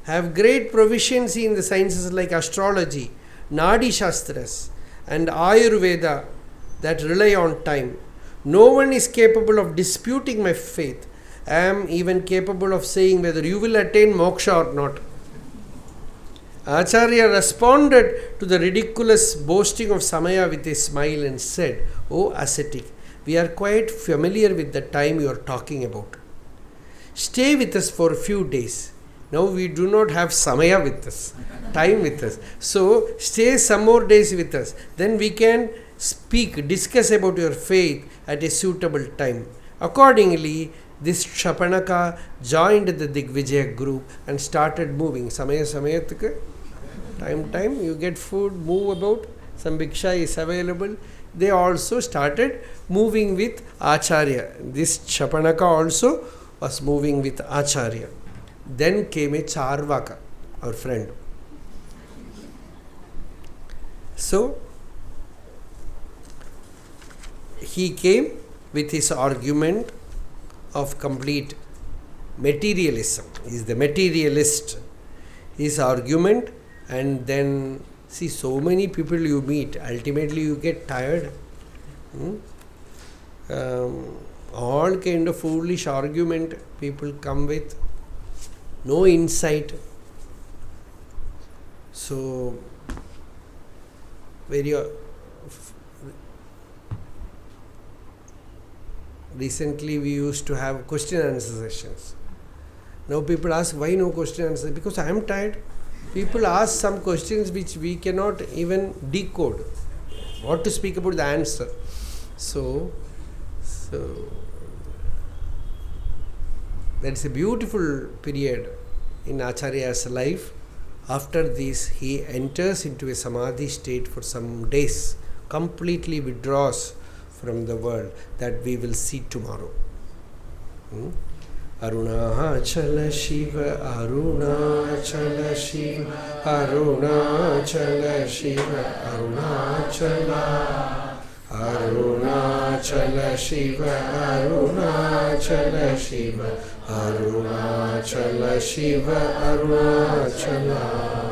I have great proficiency in the sciences like astrology, Nadi Shastras, and Ayurveda that rely on time. No one is capable of disputing my faith. I am even capable of saying whether you will attain moksha or not. Acharya responded to the ridiculous boasting of Samaya with a smile and said, O ascetic, we are quite familiar with the time you are talking about. Stay with us for a few days. Now we do not have Samaya with us, time with us. So stay some more days with us. Then we can discuss about your faith at a suitable time. Accordingly, this Kshapanaka joined the Digvijaya group and started moving. Samayathukku, time, you get food, move about, some bhiksha is available. They also started moving with Acharya. This Kshapanaka also was moving with Acharya. Then came a Charvaka, our friend. So, he came with his argument of complete materialism. He is the materialist. His argument, and then see so many people you meet, ultimately you get tired. All kind of foolish argument people come with, no insight. So very recently we used to have question and answer sessions. Now people ask, why no question and answer? Because I am tired. People ask some questions which we cannot even decode. What to speak about the answer? So that's a beautiful period in Acharya's life. After this, he enters into a samadhi state for some days, completely withdraws from the world, that we will see tomorrow. Arunachala Shiva, Arunachala Shiva, Arunachala Shiva, Arunachala, Arunachala Shiva, Arunachala Shiva, Arunachala Shiva, Arunachala.